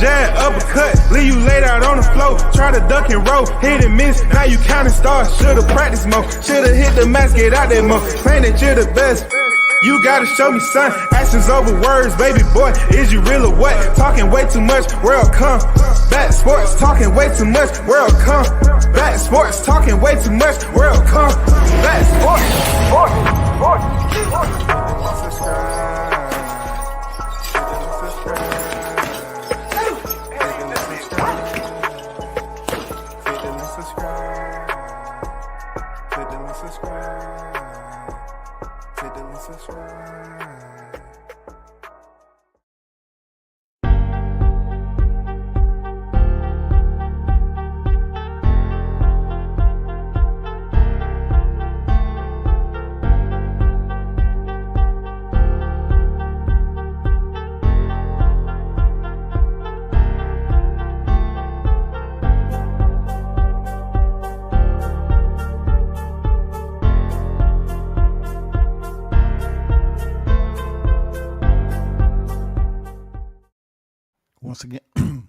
jab, uppercut, leave you laid out on the floor. Try to duck and roll, hit and miss, now you counting stars. Should've practiced more, should've hit the mask, get out there more. Man, that you're the best. You gotta show me, son. Actions over words, baby boy. Is you real or what? Talking way too much, world come. Back sports, talking way too much, world come. Back sports, talking way too much, world come. Back sports,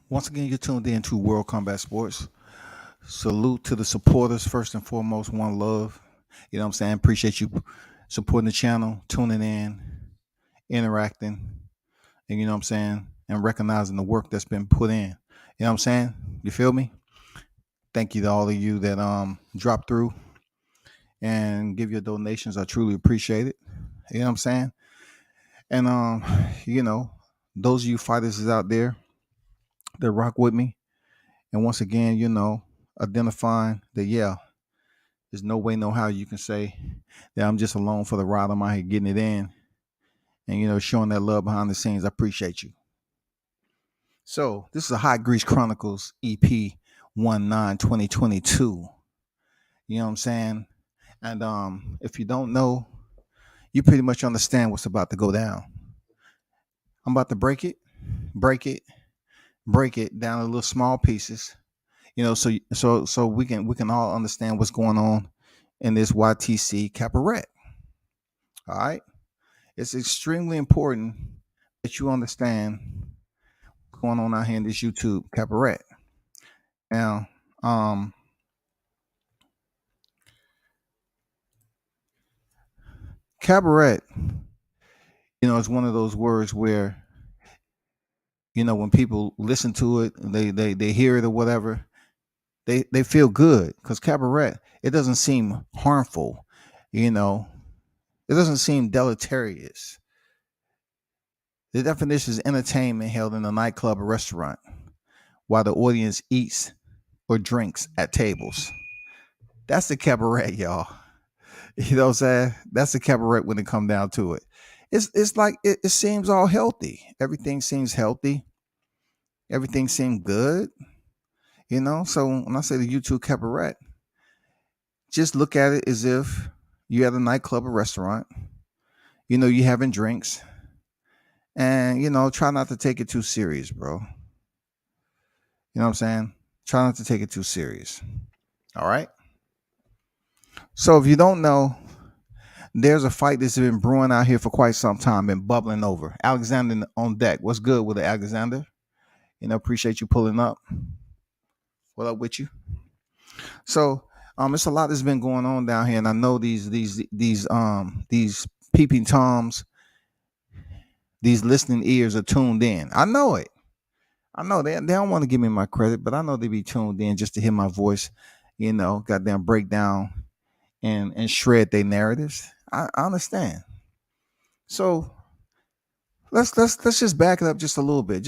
Once again, you're tuned in to World Combat Sports. Salute to the supporters, first and foremost, one love. You know what I'm saying? Appreciate you supporting the channel, tuning in, interacting, and you know what I'm saying? And recognizing the work that's been put in. You know what I'm saying? You feel me? Thank you to all of you that drop through and give your donations. I truly appreciate it. You know what I'm saying? And you know, those of you fighters is out there that rock with me. And once again, you know, identifying that, yeah, there's no way, no how you can say that I'm just alone for the ride. I'm out here getting it in and, you know, showing that love behind the scenes. I appreciate you. So this is a Hot Grease Chronicles EP 19-2022. You know what I'm saying? And if you don't know, you pretty much understand what's about to go down. I'm about to break it down in little small pieces, you know, so we can all understand what's going on in this YTC cabaret. All right, it's extremely important that you understand what's going on out here in this YouTube cabaret. Now, cabaret, you know, it's one of those words where, you know, when people listen to it, they hear it or whatever, they feel good, because cabaret, it doesn't seem harmful, you know, it doesn't seem deleterious. The definition is entertainment held in a nightclub or restaurant while the audience eats or drinks at tables. That's the cabaret, y'all. You know what I'm saying? That's the cabaret when it comes down to it. It's like it seems all healthy. Everything seems healthy. Everything seemed good. You know, so when I say the YouTube cabaret, just look at it as if you're at a nightclub or restaurant. You know, you're having drinks. And, you know, try not to take it too serious, bro. You know what I'm saying? Try not to take it too serious. All right? So if you don't know, there's a fight that's been brewing out here for quite some time, been bubbling over. Alexander on deck. What's good with it, Alexander? You know, appreciate you pulling up. What up with you? So it's a lot that's been going on down here, and I know these peeping toms, these listening ears are tuned in. I know it. I know they don't want to give me my credit, but I know they be tuned in just to hear my voice, you know, goddamn break down and shred their narratives. I understand. So let's just back it up just a little bit.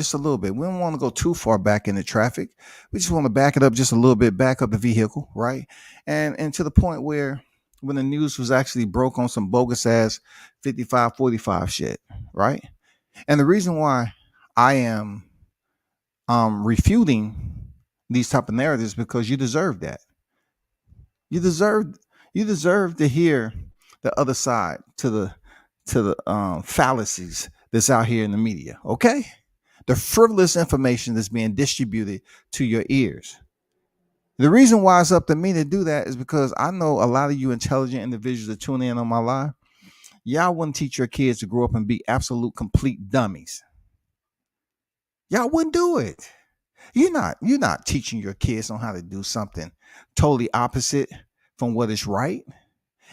We don't want to go too far back in the traffic. We just want to back it up just a little bit, back up the vehicle, right? And to the point where when the news was actually broke on some bogus ass 55-45 shit, right? And the reason why I am refuting these type of narratives, because you deserve that. You deserve to hear the other side to the fallacies that's out here in the media, okay? The frivolous information that's being distributed to your ears. The reason why it's up to me to do that is because I know a lot of you intelligent individuals that tune in on my live, y'all wouldn't teach your kids to grow up and be absolute complete dummies. Y'all wouldn't do it. You're not teaching your kids on how to do something totally opposite from what is right,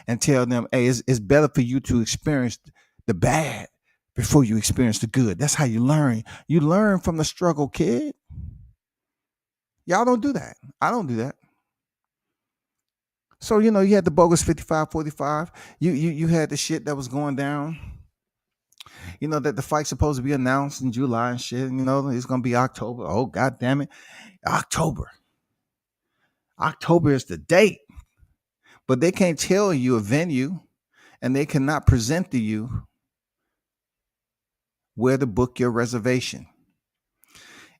and tell them, hey, it's better for you to experience the bad before you experience the good. That's how you learn. You learn from the struggle, kid. Y'all don't do that. I don't do that. So, you had the bogus 55-45. You had the shit that was going down. That the fight's supposed to be announced in July and shit. It's gonna be October. Oh, god damn it. October. October is the date. But they can't tell you a venue, and they cannot present to you where to book your reservation.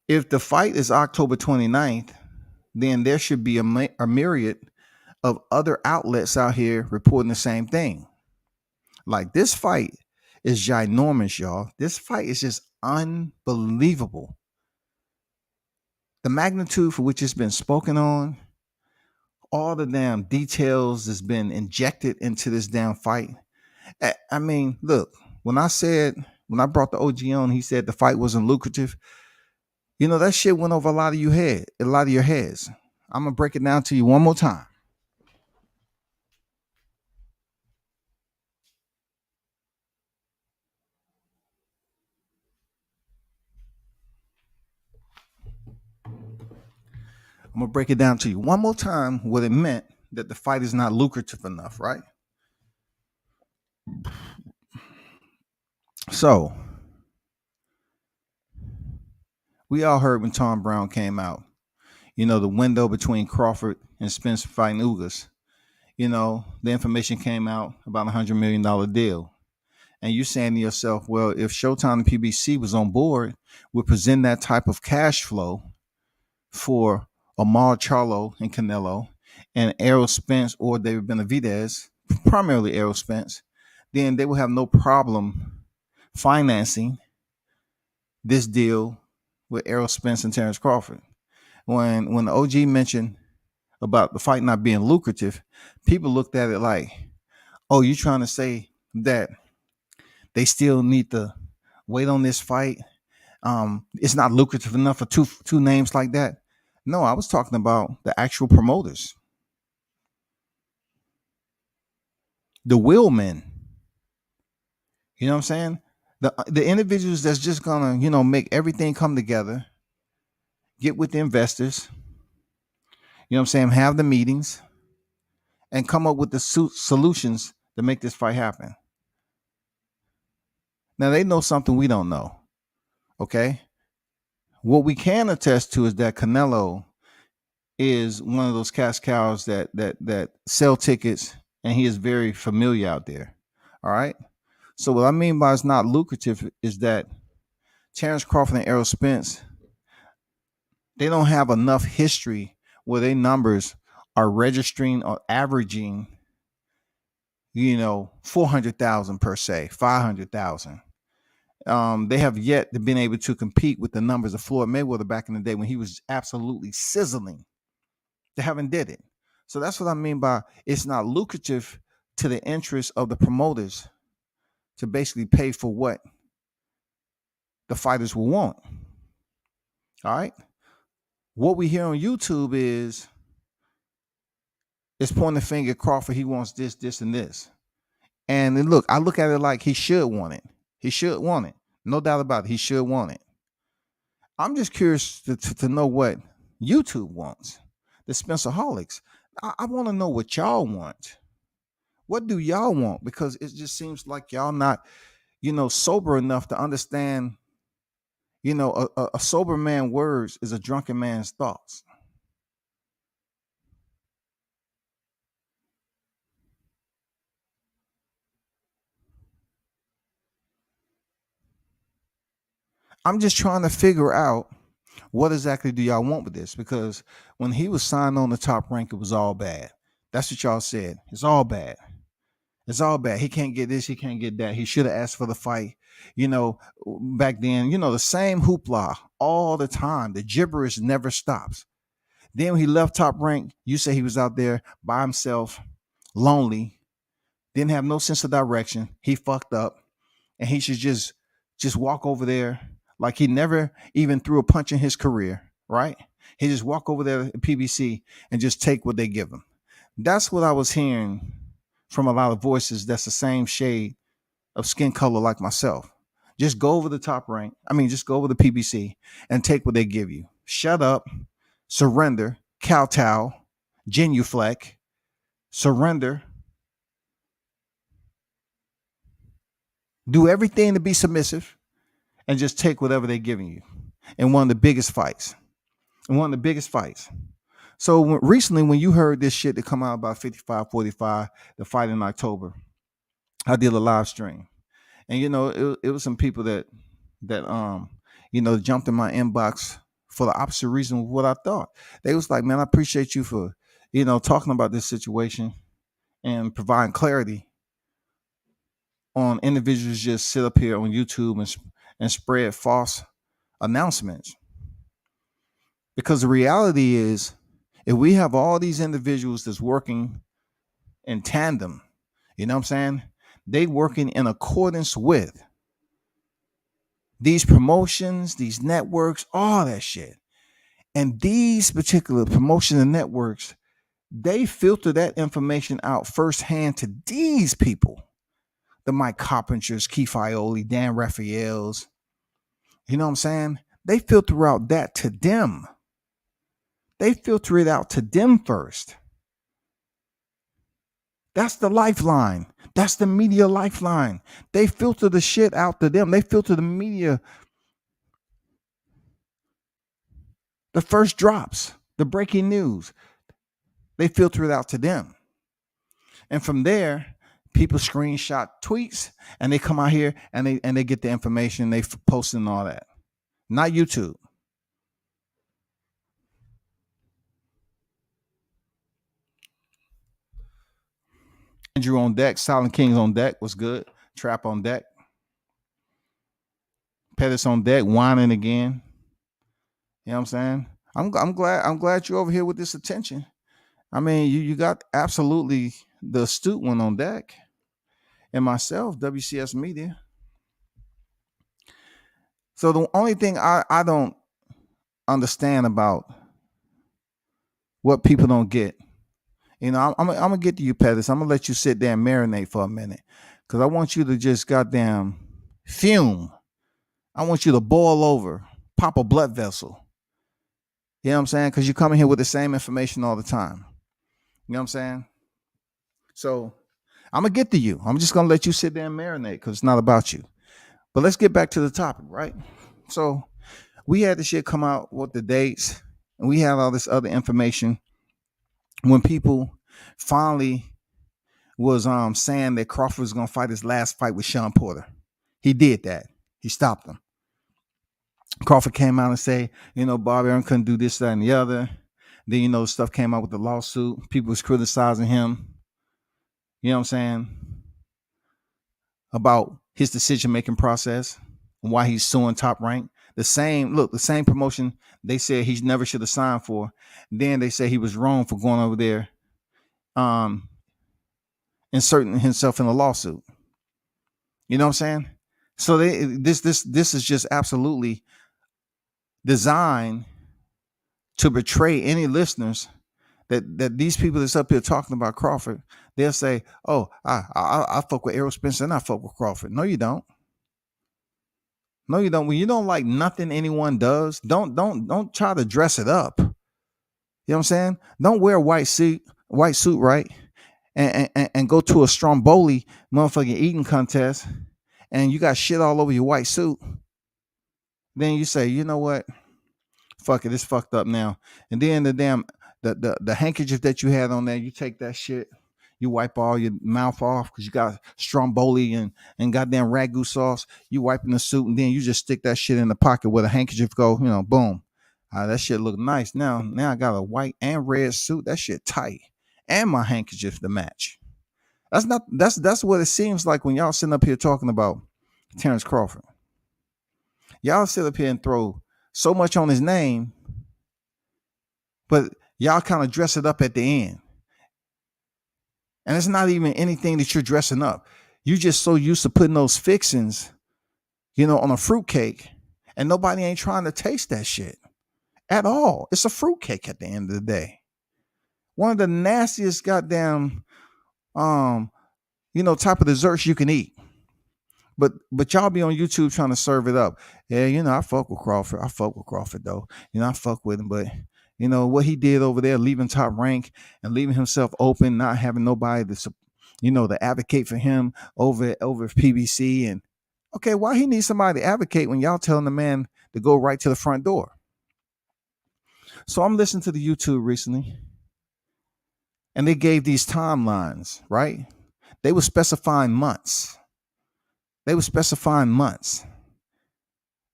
If the fight is October 29th, then there should be a myriad of other outlets out here reporting the same thing. Like, this fight is ginormous, y'all. This fight is just unbelievable. The magnitude for which it's been spoken on, all the damn details that's been injected into this damn fight. I mean, look, when I brought the OG on, he said the fight wasn't lucrative. That shit went over a lot of your heads. I'm gonna break it down to you one more time. I'm gonna break it down to you one more time what it meant that the fight is not lucrative enough, right? So we all heard when Tom Brown came out, the window between Crawford and Spence fighting Ugas. The information came out about $100 million deal. And you're saying to yourself, well, if Showtime and PBC was on board with presenting that type of cash flow for Omar Charlo and Canelo and Errol Spence or David Benavidez, primarily Errol Spence, then they will have no problem financing this deal with Errol Spence and Terrence Crawford. When the OG mentioned about the fight not being lucrative, people looked at it like, oh, you trying to say that they still need to wait on this fight? It's not lucrative enough for two names like that. No, I was talking about the actual promoters, the will men. You know what I'm saying? The individuals that's just gonna make everything come together, get with the investors. You know what I'm saying? Have the meetings and come up with the solutions to make this fight happen. Now they know something we don't know. Okay. What we can attest to is that Canelo is one of those cash cows that sell tickets, and he is very familiar out there. All right. So what I mean by it's not lucrative is that Terrence Crawford and Errol Spence, they don't have enough history where their numbers are registering or averaging, 400,000 per se, 500,000. They have yet to been able to compete with the numbers of Floyd Mayweather back in the day when he was absolutely sizzling. They haven't did it. So that's what I mean by it's not lucrative to the interest of the promoters to basically pay for what the fighters will want. All right. What we hear on YouTube is it's pointing the finger at Crawford. He wants this, this, and this. And then look, I look at it like he should want it. He should want it. No doubt about it. He should want it. I'm just curious to know what YouTube wants. The Spencerholics. I want to know what y'all want. What do y'all want? Because it just seems like y'all not, sober enough to understand, a sober man's words is a drunken man's thoughts. I'm just trying to figure out what exactly do y'all want with this? Because when he was signed on the Top Rank, it was all bad. That's what y'all said. It's all bad. It's all bad. He can't get this. He can't get that. He should have asked for the fight. Back then, the same hoopla all the time. The gibberish never stops. Then when he left Top Rank, you say he was out there by himself, lonely, didn't have no sense of direction. He fucked up, and he should just walk over there like he never even threw a punch in his career, right? He just walk over there at PBC and just take what they give him. That's what I was hearing from a lot of voices that's the same shade of skin color like myself. Just go over the top rank. I mean, just go over the PBC and take what they give you. Shut up, surrender, kowtow, genuflect, surrender, do everything to be submissive, and just take whatever they're giving you. In one of the biggest fights. So recently, when you heard this shit that come out about 55-45, the fight in October, I did a live stream, and it was some people that jumped in my inbox for the opposite reason of what I thought. They was like, man, I appreciate you for talking about this situation and providing clarity on individuals just sit up here on YouTube and spread false announcements. Because the reality is, if we have all these individuals that's working in tandem, you know what I'm saying? They working in accordance with these promotions, these networks, all that shit. And these particular promotion and networks, they filter that information out firsthand to these people. The Mike Carpenters, Keith Ioli, Dan Raphaels. You know what I'm saying? They filter out that to them. They filter it out to them first. That's the lifeline. That's the media lifeline. They filter the shit out to them. They filter the media. The first drops, the breaking news, they filter it out to them. And from there, people screenshot tweets and they come out here and they get the information, they post and all that. Not YouTube. Andrew on deck, Silent Kings on deck. What's good? Trap on deck. Pettis on deck, whining again. You know what I'm saying? I'm glad you're over here with this attention. I mean, you got absolutely the astute one on deck. And myself, WCS Media. So the only thing I don't understand about what people don't get, I'm gonna get to you, Pettis. I'm gonna let you sit there and marinate for a minute, because I want you to just goddamn fume. I want you to boil over, pop a blood vessel. You know what I'm saying? Because you come in here with the same information all the time. You know what I'm saying? So I'm gonna get to you. I'm just gonna let you sit there and marinate, because it's not about you. But let's get back to the topic, right? So we had the shit come out with the dates, and we had all this other information when people finally was saying that Crawford was gonna fight his last fight with Sean Porter. He did that. He stopped him. Crawford came out and said, Bobby Earn couldn't do this, that, and the other. Then, stuff came out with the lawsuit. People was criticizing him. You know what I'm saying? About his decision-making process and why he's suing Top Rank. The same promotion they said he never should have signed for. Then they say he was wrong for going over there, inserting himself in a lawsuit. You know what I'm saying? So this is just absolutely designed to betray any listeners that these people that's up here talking about Crawford. They'll say, "Oh, I fuck with Errol Spencer and I fuck with Crawford." No, you don't. No, you don't. When you don't like nothing anyone does, don't try to dress it up. You know what I'm saying? Don't wear a white suit, right? And go to a Stromboli motherfucking eating contest, and you got shit all over your white suit. Then you say, you know what? Fuck it, it's fucked up now. And then the handkerchief that you had on there, you take that shit, you wipe all your mouth off because you got Stromboli and goddamn ragu sauce. You wiping the suit, and then you just stick that shit in the pocket where the handkerchief go. Boom. That shit look nice. Now I got a white and red suit. That shit tight, and my handkerchief to match. That's what it seems like when y'all sitting up here talking about Terrence Crawford. Y'all sit up here and throw so much on his name, but y'all kind of dress it up at the end. And it's not even anything that you're dressing up. You just so used to putting those fixings, on a fruitcake, and nobody ain't trying to taste that shit. at all. It's a fruitcake at the end of the day. One of the nastiest goddamn type of desserts you can eat. But y'all be on YouTube trying to serve it up. Yeah, I fuck with Crawford. I fuck with Crawford though. I fuck with him, but what he did over there, leaving Top Rank and leaving himself open, not having nobody to advocate for him over PBC. And okay, why he needs somebody to advocate when y'all telling the man to go right to the front door? So I'm listening to the YouTube recently, and they gave these timelines, right? They were specifying months.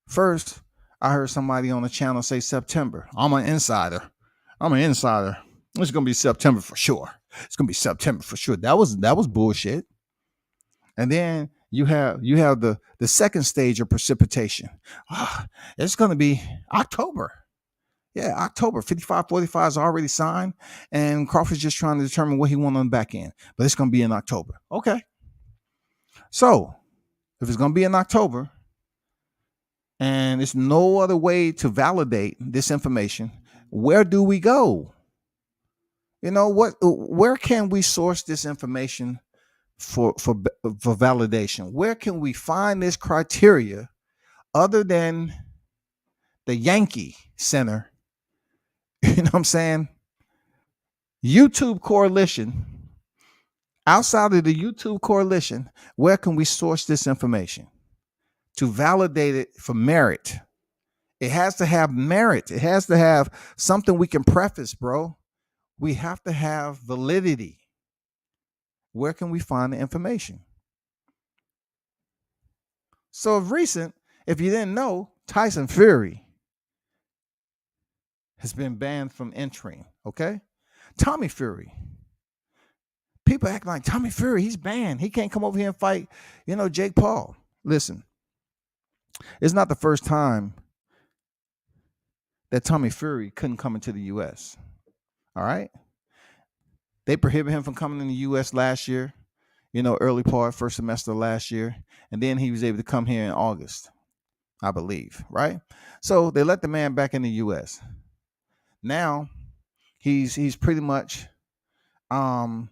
First, I heard somebody on the channel say September. I'm an insider. It's gonna be September for sure. That was bullshit. And then you have the second stage of precipitation. It's gonna be October. Yeah, October. 55-45 is already signed, and Crawford's just trying to determine what he wants on the back end. But it's gonna be in October. Okay. So if it's gonna be in October, and there's no other way to validate this information, where do we go? Where can we source this information for validation? Where can we find this criteria other than the Yankee Center? You know what I'm saying? YouTube coalition. Outside of the YouTube coalition, where can we source this information to validate it for merit? It has to have merit. It has to have something we can preface, bro. We have to have validity. Where can we find the information? So of recent, if you didn't know, Tyson Fury has been banned from entering, okay? Tommy Fury. People act like Tommy Fury, he's banned. He can't come over here and fight, Jake Paul. Listen, it's not the first time that Tommy Fury couldn't come into the U.S., all right? They prohibited him from coming in the U.S. last year, early part, first semester last year. And then he was able to come here in August, I believe, right? So they let the man back in the U.S. Now he's pretty much, trying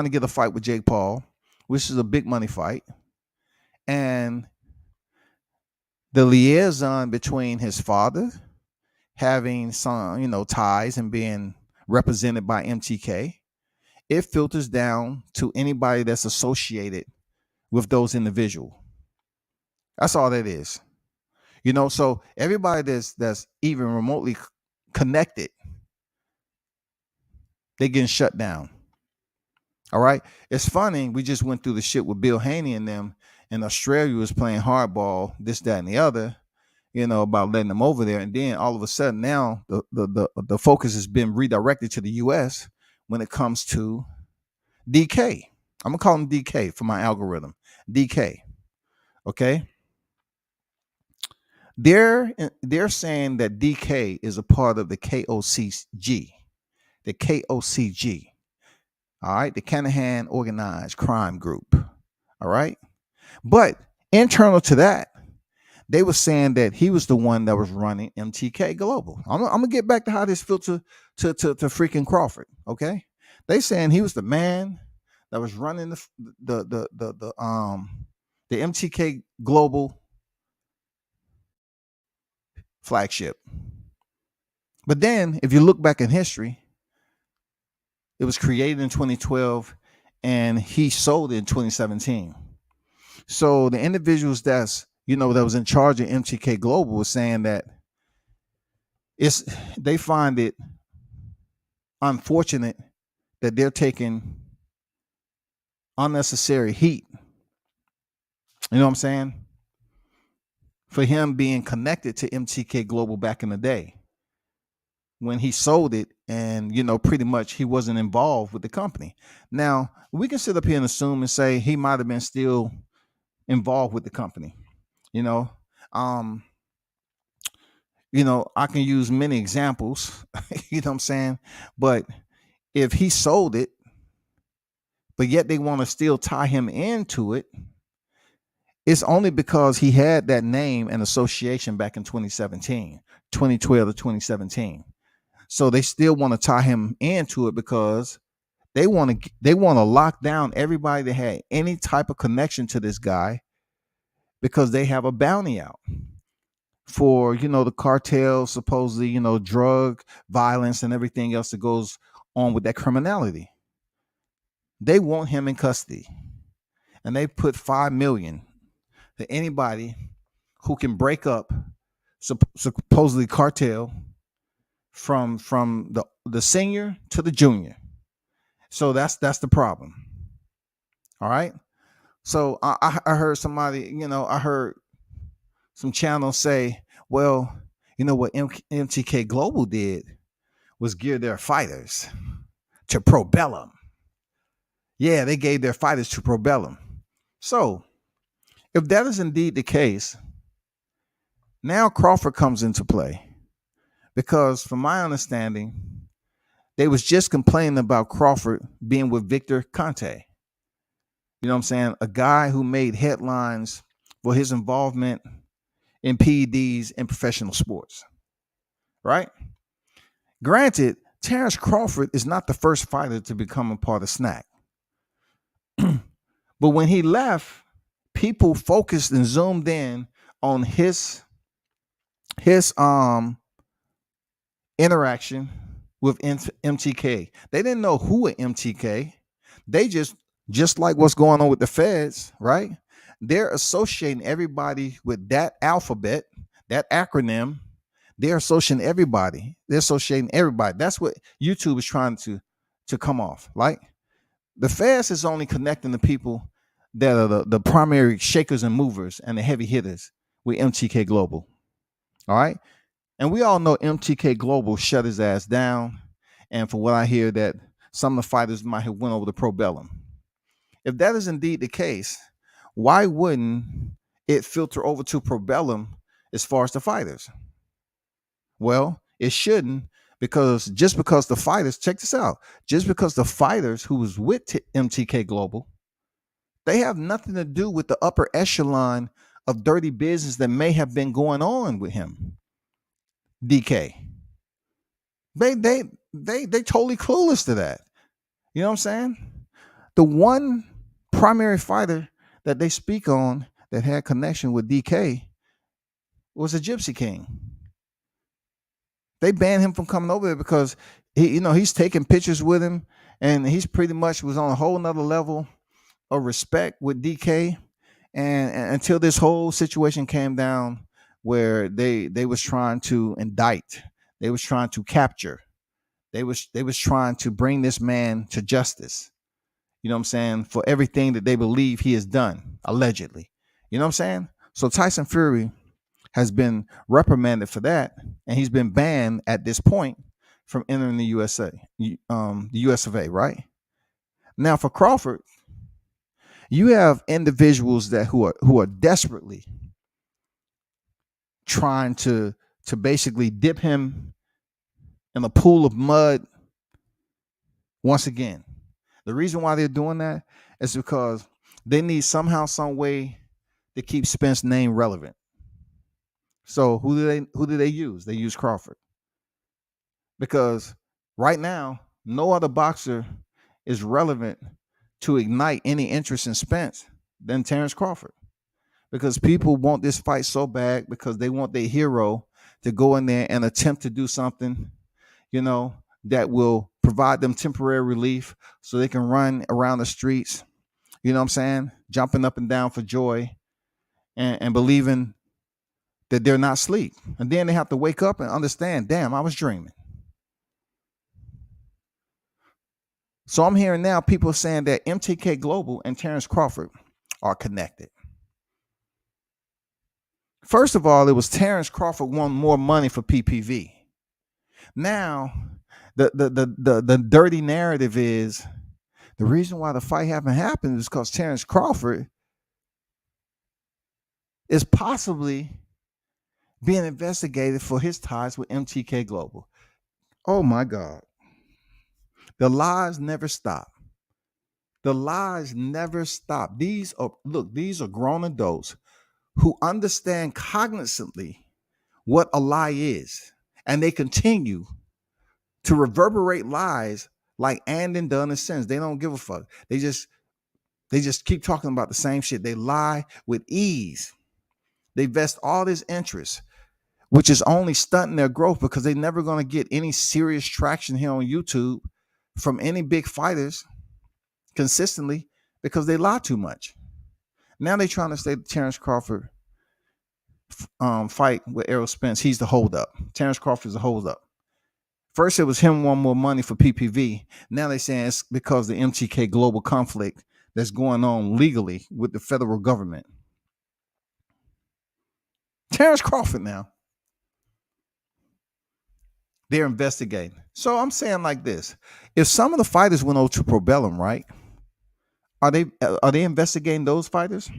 to get a fight with Jake Paul, which is a big money fight. And the liaison between his father having some, ties and being represented by MTK, it filters down to anybody that's associated with those individuals. That's all that is. So everybody that's even remotely connected, they getting shut down. All right. It's funny. We just went through the shit with Bill Haney and them, and Australia was playing hardball, this, that, and the other, about letting them over there. And then all of a sudden now the focus has been redirected to the US when it comes to DK. I'm gonna call him DK for my algorithm. DK. Okay. They're saying that DK is a part of the KOCG. The KOCG. All right, the Kanahan Organized Crime Group. All right. But internal to that, they were saying that he was the one that was running MTK Global. I'm gonna get back to how this filtered to freaking Crawford. Okay. They saying he was the man that was running the MTK Global flagship. But then if you look back in history, it was created in 2012 and he sold it in 2017. So the individuals that was in charge of MTK Global was saying that they find it unfortunate that they're taking unnecessary heat. You know what I'm saying? For him being connected to MTK Global back in the day when he sold it, and pretty much he wasn't involved with the company. Now we can sit up here and assume and say he might have been still involved with the company. I can use many examples, you know what I'm saying? But if he sold it, but yet they want to still tie him into it, it's only because he had that name and association back in 2017. 2012 to 2017. So they still want to tie him into it because they want to lock down everybody that had any type of connection to this guy because they have a bounty out for the cartel, supposedly drug violence and everything else that goes on with that criminality. They want him in custody, and they put 5 million to anybody who can break up supposedly cartel from the senior to the junior. So that's the problem. All right. So I heard somebody, I heard some channels say, well, what MTK Global did was gear their fighters to pro bellum. Yeah, they gave their fighters to pro bellum. So if that is indeed the case, now Crawford comes into play because from my understanding, they was just complaining about Crawford being with Victor Conte. You know what I'm saying? A guy who made headlines for his involvement in PEDs in professional sports, right? Granted, Terrence Crawford is not the first fighter to become a part of SNAC. But when he left, people focused and zoomed in on his interaction with MTK. They didn't know who at MTK. They just like what's going on with the feds, right? They're associating everybody with that alphabet, that acronym. They're associating everybody. They're associating everybody. That's what YouTube is trying to come off. Like the feds is only connecting the people that are the primary shakers and movers and the heavy hitters with MTK Global. All right. And we all know MTK Global shut his ass down. And for what I hear, that some of the fighters might have went over to pro bellum. If that is indeed the case, why wouldn't it filter over to pro bellum as far as the fighters? Well, it shouldn't, because just because the fighters, check this out, just because the fighters who was with MTK Global, they have nothing to do with the upper echelon of dirty business that may have been going on with him. DK. They totally clueless to that. You know what I'm saying? The one primary fighter that they speak on that had connection with DK was a Gypsy King. They banned him from coming over there because he's taking pictures with him, and he's pretty much was on a whole nother level of respect with DK. And until this whole situation came down where they was trying to indict, they was trying to capture, they was trying to bring this man to justice. You know what I'm saying? For everything that they believe he has done, allegedly. You know what I'm saying? So Tyson Fury has been reprimanded for that, and he's been banned at this point from entering the USA, the US of A, right? Now for Crawford, you have individuals that who are desperately trying to basically dip him in a pool of mud once again. The reason why they're doing that is because they need somehow, some way to keep Spence's name relevant. So who do they use? They use Crawford. Because right now, no other boxer is relevant to ignite any interest in Spence than Terrence Crawford. Because people want this fight so bad because they want their hero to go in there and attempt to do something, that will provide them temporary relief so they can run around the streets, you know what I'm saying, jumping up and down for joy and believing that they're not asleep. And then they have to wake up and understand, damn, I was dreaming. So I'm hearing now people saying that MTK Global and Terrence Crawford are connected. First of all, it was Terrence Crawford won more money for PPV. Now, the dirty narrative is the reason why the fight haven't happened is because Terrence Crawford is possibly being investigated for his ties with MTK Global. Oh my God. The lies never stop. The lies never stop. These are grown adults who understand cognizantly what a lie is. And they continue to reverberate lies like and done and since. They don't give a fuck. They just keep talking about the same shit. They lie with ease. They vest all this interest, which is only stunting their growth because they're never going to get any serious traction here on YouTube from any big fighters consistently because they lie too much. Now they're trying to say the Terrence Crawford fight with Errol Spence. He's the holdup. Terrence Crawford's the holdup. First, it was him wanting more money for PPV. Now they're saying it's because the MTK global conflict that's going on legally with the federal government. Terrence Crawford now. They're investigating. So I'm saying like this. If some of the fighters went over to Probellum, right? Are they investigating those fighters?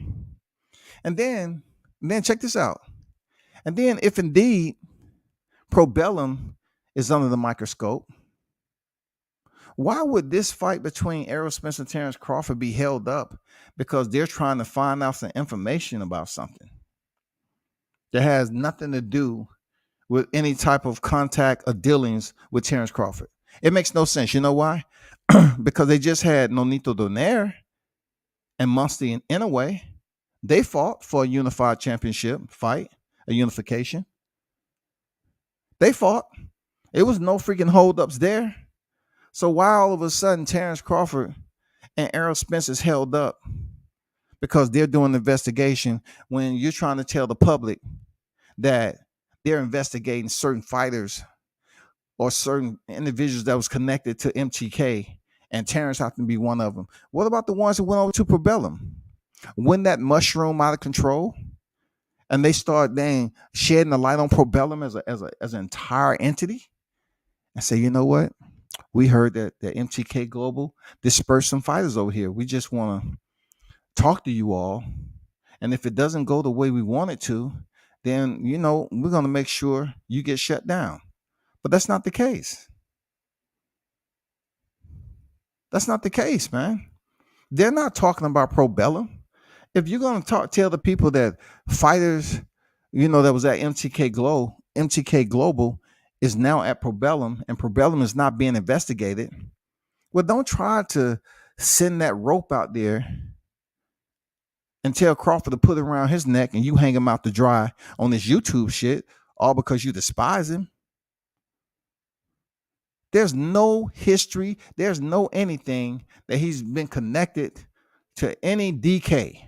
And then check this out. And then if indeed Probellum is under the microscope, why would this fight between Errol Spence and Terrence Crawford be held up? Because they're trying to find out some information about something that has nothing to do with any type of contact or dealings with Terrence Crawford. It makes no sense. You know why? Because they just had Nonito Donaire and Musty and Inoue. They fought for a unified championship fight, a unification. They fought. It was no freaking holdups there. So why all of a sudden Terrence Crawford and Errol Spence is held up because they're doing an investigation when you're trying to tell the public that they're investigating certain fighters or certain individuals that was connected to MTK, and Terrence happened to be one of them. What about the ones that went over to Probellum? When that mushroom out of control and they start shedding the light on Probellum as an entire entity and say, you know what? We heard that the MTK Global dispersed some fighters over here. We just want to talk to you all. And if it doesn't go the way we want it to, then, we're going to make sure you get shut down. But that's not the case. That's not the case, man. They're not talking about Probellum. If you're going to tell the people that fighters, that was at MTK Global is now at Probellum and Probellum is not being investigated, well, don't try to send that rope out there and tell Crawford to put it around his neck and you hang him out to dry on this YouTube shit, all because you despise him. There's no history. There's no anything that he's been connected to any DK.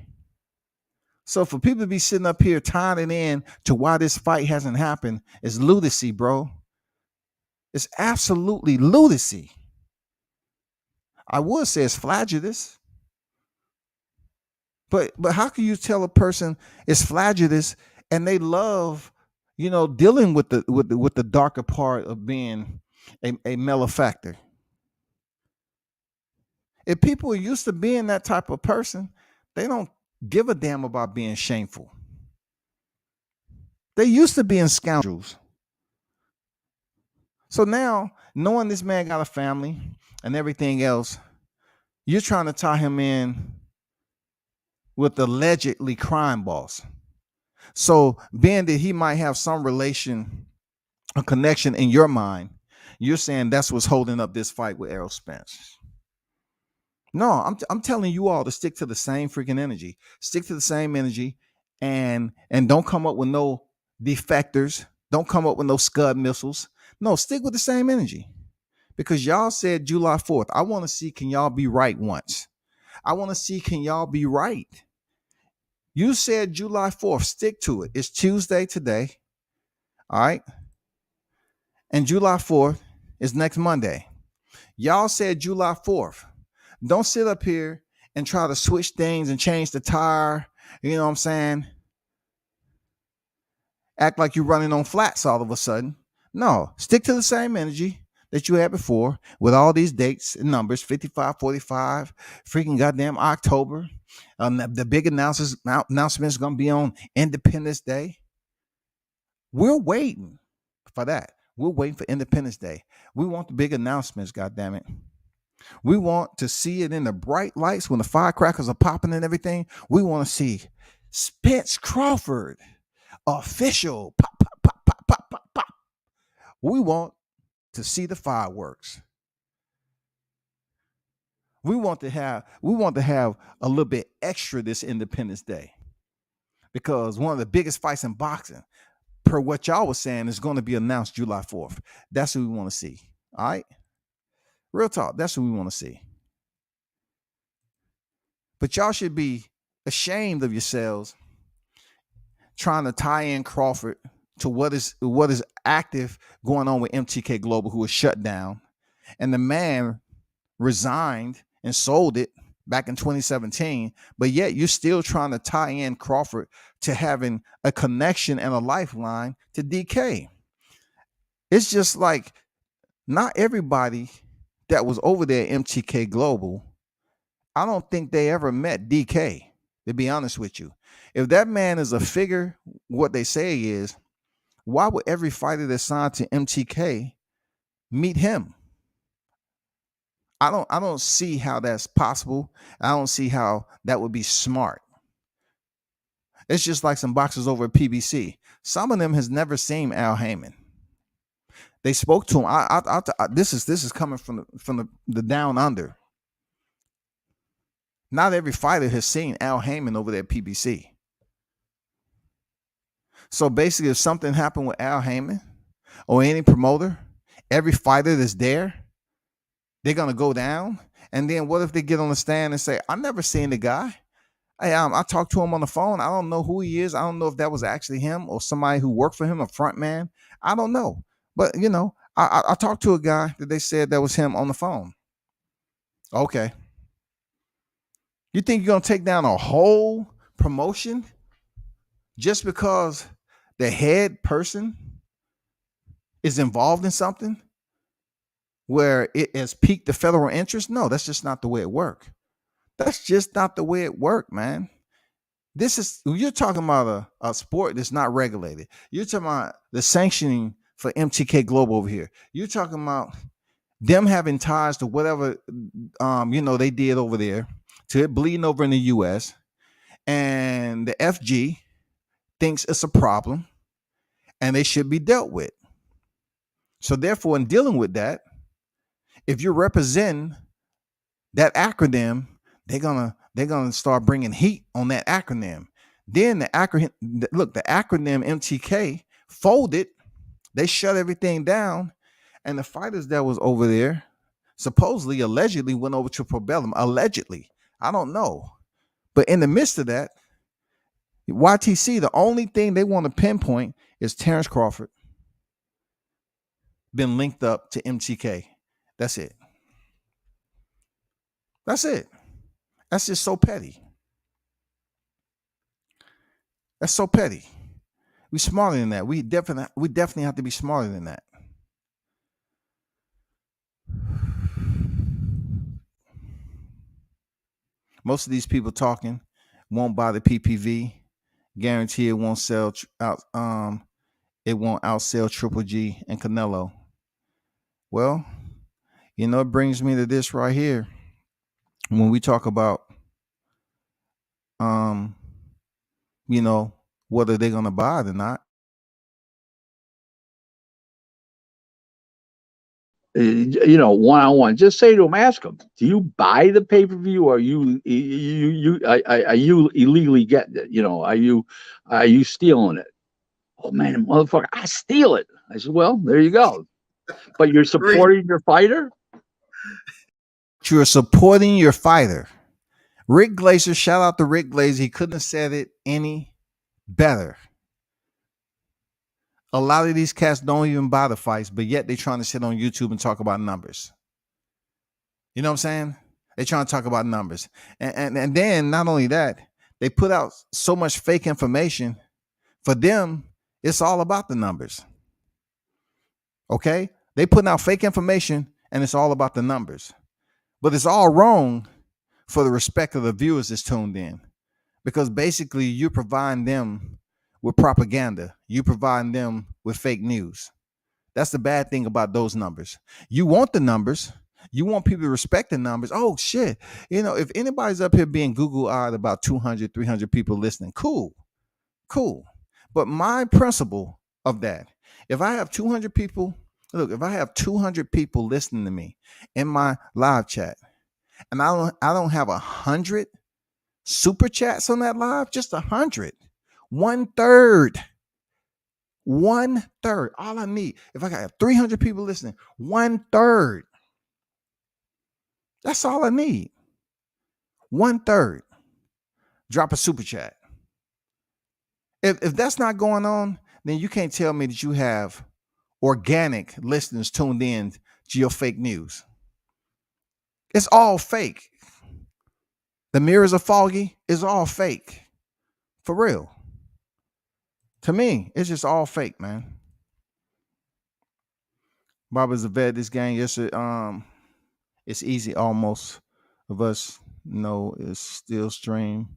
So for people to be sitting up here tying it in to why this fight hasn't happened is lunacy, bro. It's absolutely lunacy. I would say it's flagellous. But how can you tell a person it's flagellous and they love, dealing with the darker part of being a malefactor? If people are used to being that type of person, they don't give a damn about being shameful. They used to being scoundrels. So now, knowing this man got a family and everything else, you're trying to tie him in with allegedly crime boss. So being that he might have some relation, a connection in your mind, you're saying that's what's holding up this fight with Errol Spence. No, I'm telling you all to stick to the same freaking energy. Stick to the same energy and don't come up with no defectors. Don't come up with no Scud missiles. No, stick with the same energy. Because y'all said July 4th. I want to see, can y'all be right once? I want to see, can y'all be right? You said July 4th. Stick to it. It's Tuesday today. All right. And July 4th is next Monday. Y'all said July 4th. Don't sit up here and try to switch things and change the tire. You know what I'm saying? Act like you're running on flats all of a sudden. No, stick to the same energy that you had before with all these dates and numbers, 55, 45, freaking goddamn October. The big announcement is going to be on Independence Day. We're waiting for that. We're waiting for Independence Day. We want the big announcements, goddammit. We want to see it in the bright lights when the firecrackers are popping and everything. We want to see Spence Crawford official. Pop, pop, pop, pop, We want to see the fireworks. We want to have a little bit extra this Independence Day, because one of the biggest fights in boxing, per what y'all was saying, is going to be announced July 4th. That's what we want to see. All right? Real talk. That's what we want to see. But y'all should be ashamed of yourselves trying to tie in Crawford to what is active going on with MTK Global, who was shut down. And the man resigned and sold it back in 2017, but yet you're still trying to tie in Crawford to having a connection and a lifeline to DK. It's just like, not everybody that was over there at MTK Global, I don't think they ever met DK, to be honest with you. If that man is a figure, what they say is, why would every fighter that's signed to MTK meet him? I don't see how that's possible. I don't see how that would be smart. It's just like some boxers over at PBC. Some of them has never seen Al Heyman. They spoke to him. This is coming from the down under. Not every fighter has seen Al Heyman over there at PBC. So basically, if something happened with Al Heyman or any promoter, every fighter that's there, they're gonna go down. And then what if they get on the stand and say, "I never seen the guy. I talked to him on the phone. I don't know who he is. I don't know if that was actually him or somebody who worked for him, a front man. I don't know. But I talked to a guy that they said that was him on the phone." Okay. You think you're gonna take down a whole promotion just because the head person is involved in something where it has piqued the federal interest? No, that's just not the way it works. That's just not the way it worked, man. You're talking about a sport that's not regulated. You're talking about the sanctioning for MTK Global over here. You're talking about them having ties to whatever they did over there, to it bleeding over in the US, and the FG thinks it's a problem and they should be dealt with. So therefore, in dealing with that, if you're representing that acronym, they're gonna start bringing heat on that acronym. Then the acronym MTK folded. They shut everything down, and the fighters that was over there supposedly, allegedly, went over to Probellum. Allegedly, I don't know, but in the midst of that, YTC, the only thing they want to pinpoint is Terrence Crawford been linked up to MTK. That's it. That's it. That's just so petty. That's so petty. We smarter than that. We definitely have to be smarter than that. Most of these people talking won't buy the PPV. Guarantee it won't sell out. It won't outsell Triple G and Canelo. Well, it brings me to this right here. When we talk about, whether they're going to buy it or not. One-on-one, just say to them, ask them, do you buy the pay-per-view, or are you illegally getting it? Are you stealing it? Oh man, motherfucker, I steal it. I said, well, there you go. But you're supporting your fighter? You're supporting your fighter. Rick Glazer, shout out to Rick Glazer. He couldn't have said it any better. A lot of these cats don't even buy the fights, but yet they're trying to sit on YouTube and talk about numbers. You know what I'm saying? They're trying to talk about numbers. And then not only that, they put out so much fake information. For them, it's all about the numbers. Okay? They putting out fake information and it's all about the numbers. But it's all wrong for the respect of the viewers that's tuned in. Because basically you're providing them with propaganda. You providing them with fake news. That's the bad thing about those numbers. You want the numbers. You want people to respect the numbers. Oh, shit. If anybody's up here being Google-eyed about 200, 300 people listening, cool. But my principle of that, if I have 200 people Look, if I have 200 people listening to me in my live chat, and I don't have 100 super chats on that live, just 100, 1/3. 1/3. All I need, if I got 300 people listening, 1/3. That's all I need. 1/3. Drop a super chat. If that's not going on, then you can't tell me that you have organic listeners tuned in to your fake news. It's all fake. The mirrors are foggy. It's all fake. For real. To me, it's just all fake, man. Bob is a vet. This game, yes, it's easy almost of us. No, it's still stream.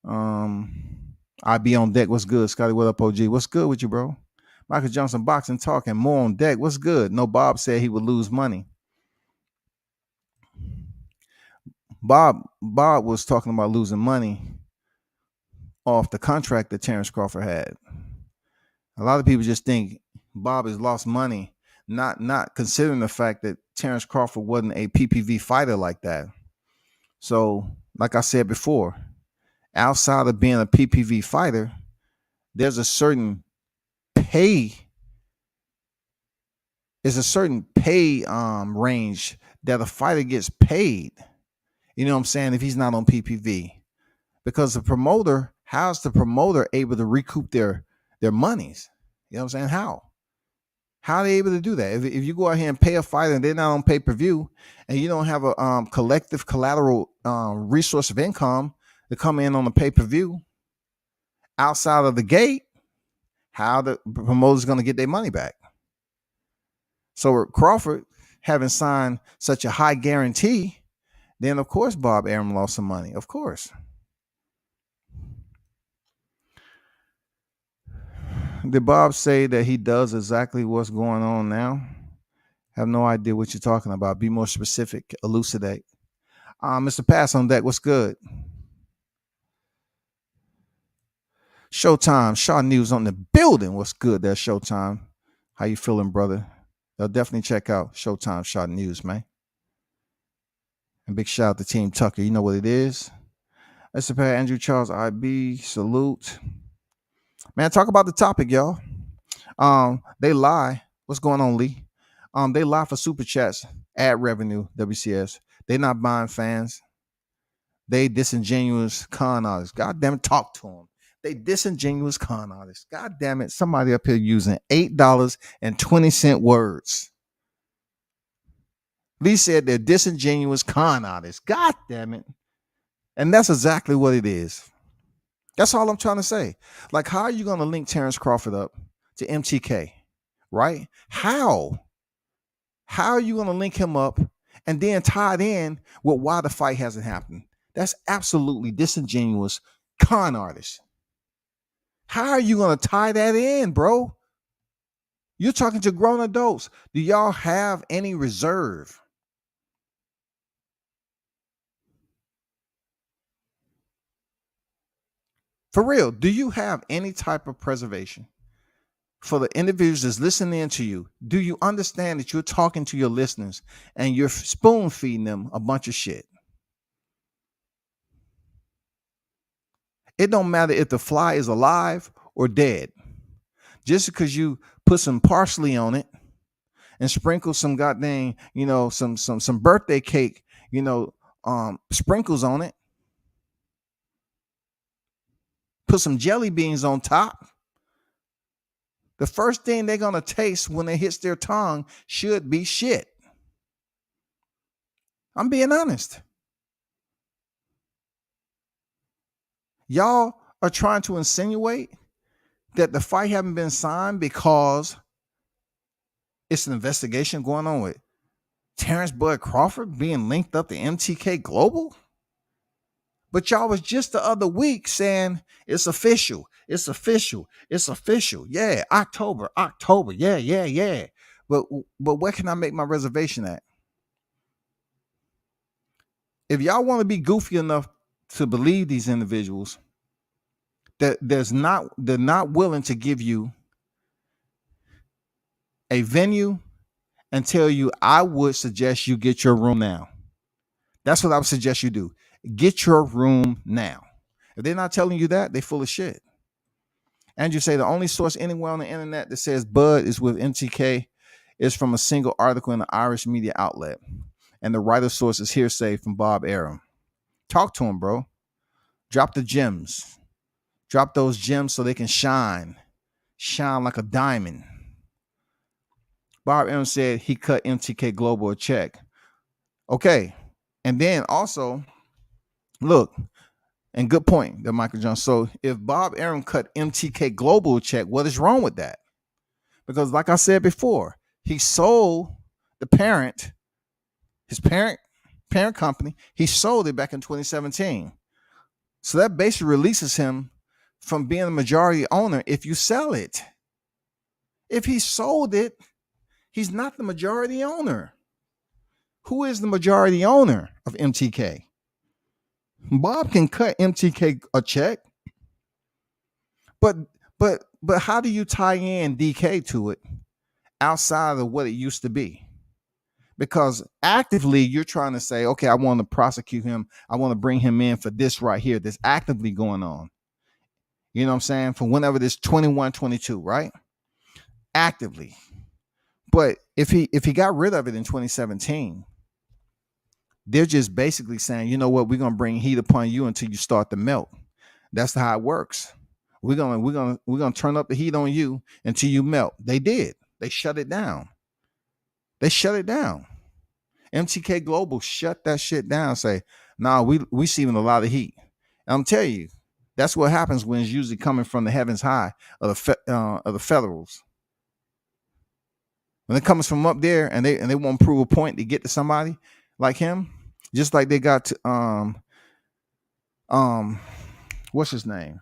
I be on deck. What's good, Scotty? What up, OG? What's good with you, bro? Michael Johnson boxing talking more on deck. What's good? No, Bob said he would lose money. Bob was talking about losing money off the contract that Terrence Crawford had. A lot of people just think Bob has lost money, not considering the fact that Terrence Crawford wasn't a PPV fighter like that. So, like I said before, outside of being a PPV fighter, there's a certain pay. There's a certain pay range that a fighter gets paid. You know what I'm saying? If he's not on PPV, because the promoter, how's the promoter able to recoup their monies? You know what I'm saying? How are they able to do that? If you go out here and pay a fighter and they're not on pay-per-view, and you don't have a collective collateral resource of income to come in on the pay-per-view outside of the gate, how the promoter's going to get their money back? So Crawford, having signed such a high guarantee, then of course Bob Arum lost some money. Of course. Did Bob say that he does exactly what's going on now? Have no idea what you're talking about. Be more specific. Elucidate. Mr. Pass on deck. What's good? Showtime. Shaw News on the building. What's good there, Showtime? How you feeling, brother? They'll definitely check out Showtime Shaw News, man. And big shout out to Team Tucker. You know what it is. Mr. Pat, Andrew Charles, IB. Salute. Man, talk about the topic, y'all. They lie. What's going on, Lee? They lie for super chats, ad revenue, WCS. They not buying fans. They disingenuous con artists. God damn it, talk to them. They disingenuous con artists. God damn it, somebody up here using $8.20 words. Lee said they're disingenuous con artists. God damn it. And that's exactly what it is. That's all I'm trying to say. Like, how are you going to link Terrence Crawford up to MTK, right? How are you going to link him up and then tie it in with why the fight hasn't happened? That's absolutely disingenuous con artist. How are you going to tie that in, bro? You're talking to grown adults. Do y'all have any reserve? For real, do you have any type of preservation? For the individuals that's listening to you, do you understand that you're talking to your listeners and you're spoon feeding them a bunch of shit? It don't matter if the fly is alive or dead. Just because you put some parsley on it and sprinkle some goddamn, some birthday cake, sprinkles on it, put some jelly beans on top. The first thing they're going to taste when it hits their tongue should be shit. I'm being honest. Y'all are trying to insinuate that the fight haven't been signed because it's an investigation going on with Terrence Bud Crawford being linked up to MTK Global? But y'all was just the other week saying it's official. It's official. It's official. Yeah, October. Yeah. But where can I make my reservation at? If y'all want to be goofy enough to believe these individuals that they're not willing to give you a venue and tell you, I would suggest you get your room now. That's what I would suggest you do. Get your room now. If they're not telling you that, they full of shit. And you say the only source anywhere on the internet that says Bud is with MTK is from a single article in an Irish media outlet. And the writer source is hearsay from Bob Arum. Talk to him, bro. Drop the gems. Drop those gems so they can shine. Shine like a diamond. Bob Arum said he cut MTK Global a check. Okay. And then also, look, and good point there, Michael Jones. So if Bob Arum cut MTK Global a check, what is wrong with that? Because like I said before, he sold the parent, his parent company, he sold it back in 2017. So that basically releases him from being a majority owner if you sell it. If he sold it, he's not the majority owner. Who is the majority owner of MTK? Bob can cut MTK a check, but how do you tie in DK to it outside of what it used to be? Because actively you're trying to say, okay, I want to prosecute him. I want to bring him in for this right here. That's actively going on. You know what I'm saying? From whenever this 21, 22, right? Actively. But if he got rid of it in 2017, they're just basically saying, you know what, we're gonna bring heat upon you until you start to melt. That's how it works. We're gonna turn up the heat on you until you melt. They did. They shut it down. MTK Global shut that shit down. Say, nah, we seeing a lot of heat. And I'm telling you, that's what happens when it's usually coming from the heavens high of the Federals. When it comes from up there and they want to prove a point to get to somebody like him, just like they got to what's his name?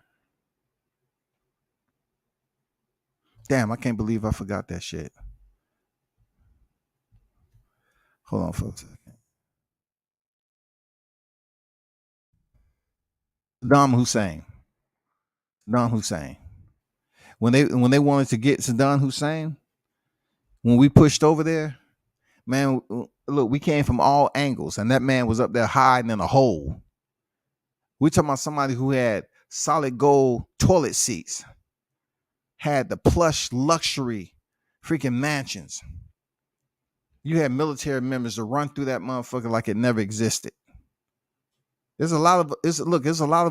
Damn, I can't believe I forgot that shit. Hold on for a second. Saddam Hussein. When they wanted to get Saddam Hussein, when we pushed over there, man, look, we came from all angles, and that man was up there hiding in a hole. We're talking about somebody who had solid gold toilet seats, had the plush luxury freaking mansions. You had military members to run through that motherfucker like it never existed. There's a lot of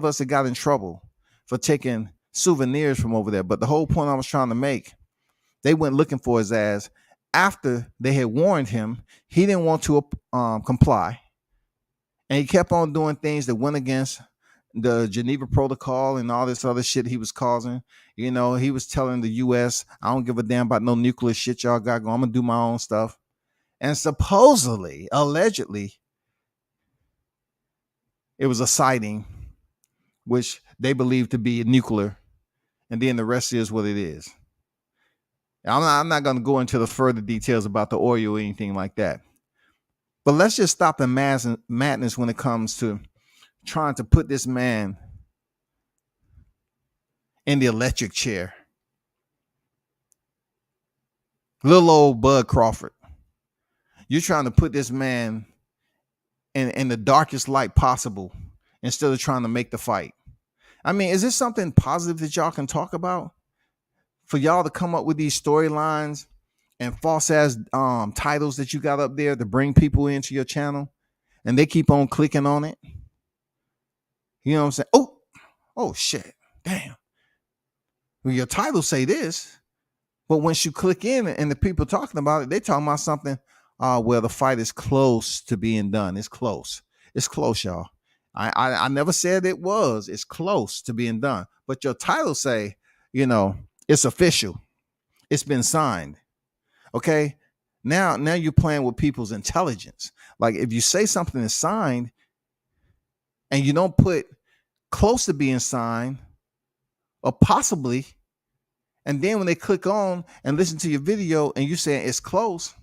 us that got in trouble for taking souvenirs from over there. But the whole point I was trying to make, they went looking for his ass after they had warned him. He didn't want to comply, and he kept on doing things that went against the Geneva Protocol and all this other shit he was causing. You know, he was telling the U.S., I don't give a damn about no nuclear shit y'all got going. I'm gonna do my own stuff. And supposedly, allegedly, it was a sighting, which they believe to be nuclear, and then the rest is what it is. I'm not going to go into the further details about the oil or anything like that. But let's just stop the madness when it comes to trying to put this man in the electric chair. Little old Bud Crawford. You're trying to put this man in the darkest light possible instead of trying to make the fight. I mean, is this something positive that y'all can talk about? For y'all to come up with these storylines and false ass titles that you got up there to bring people into your channel, and they keep on clicking on it. You know what I'm saying? Oh shit, damn. Well, your titles say this, but once you click in and the people talking about it, they talking about something. Well, the fight is close to being done. It's close. It's close, y'all. I never said it was. It's close to being done. But your title say, you know, it's official. It's been signed. Okay. Now you're playing with people's intelligence. Like if you say something is signed and you don't put close to being signed or possibly, and then when they click on and listen to your video and you saying it's close,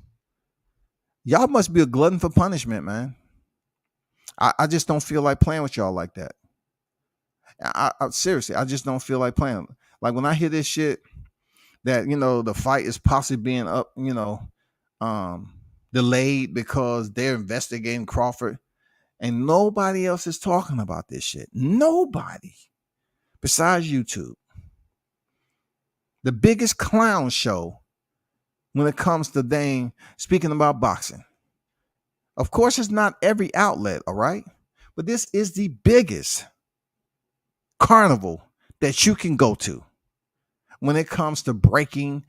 y'all must be a glutton for punishment, man. I just don't feel like playing with y'all like that. I seriously, I just don't feel like playing. Like when I hear this shit that, you know, the fight is possibly being up, you know, delayed because they're investigating Crawford, and nobody else is talking about this shit. Nobody besides YouTube. The biggest clown show when it comes to speaking about boxing. Of course, it's not every outlet, all right? But this is the biggest carnival that you can go to when it comes to breaking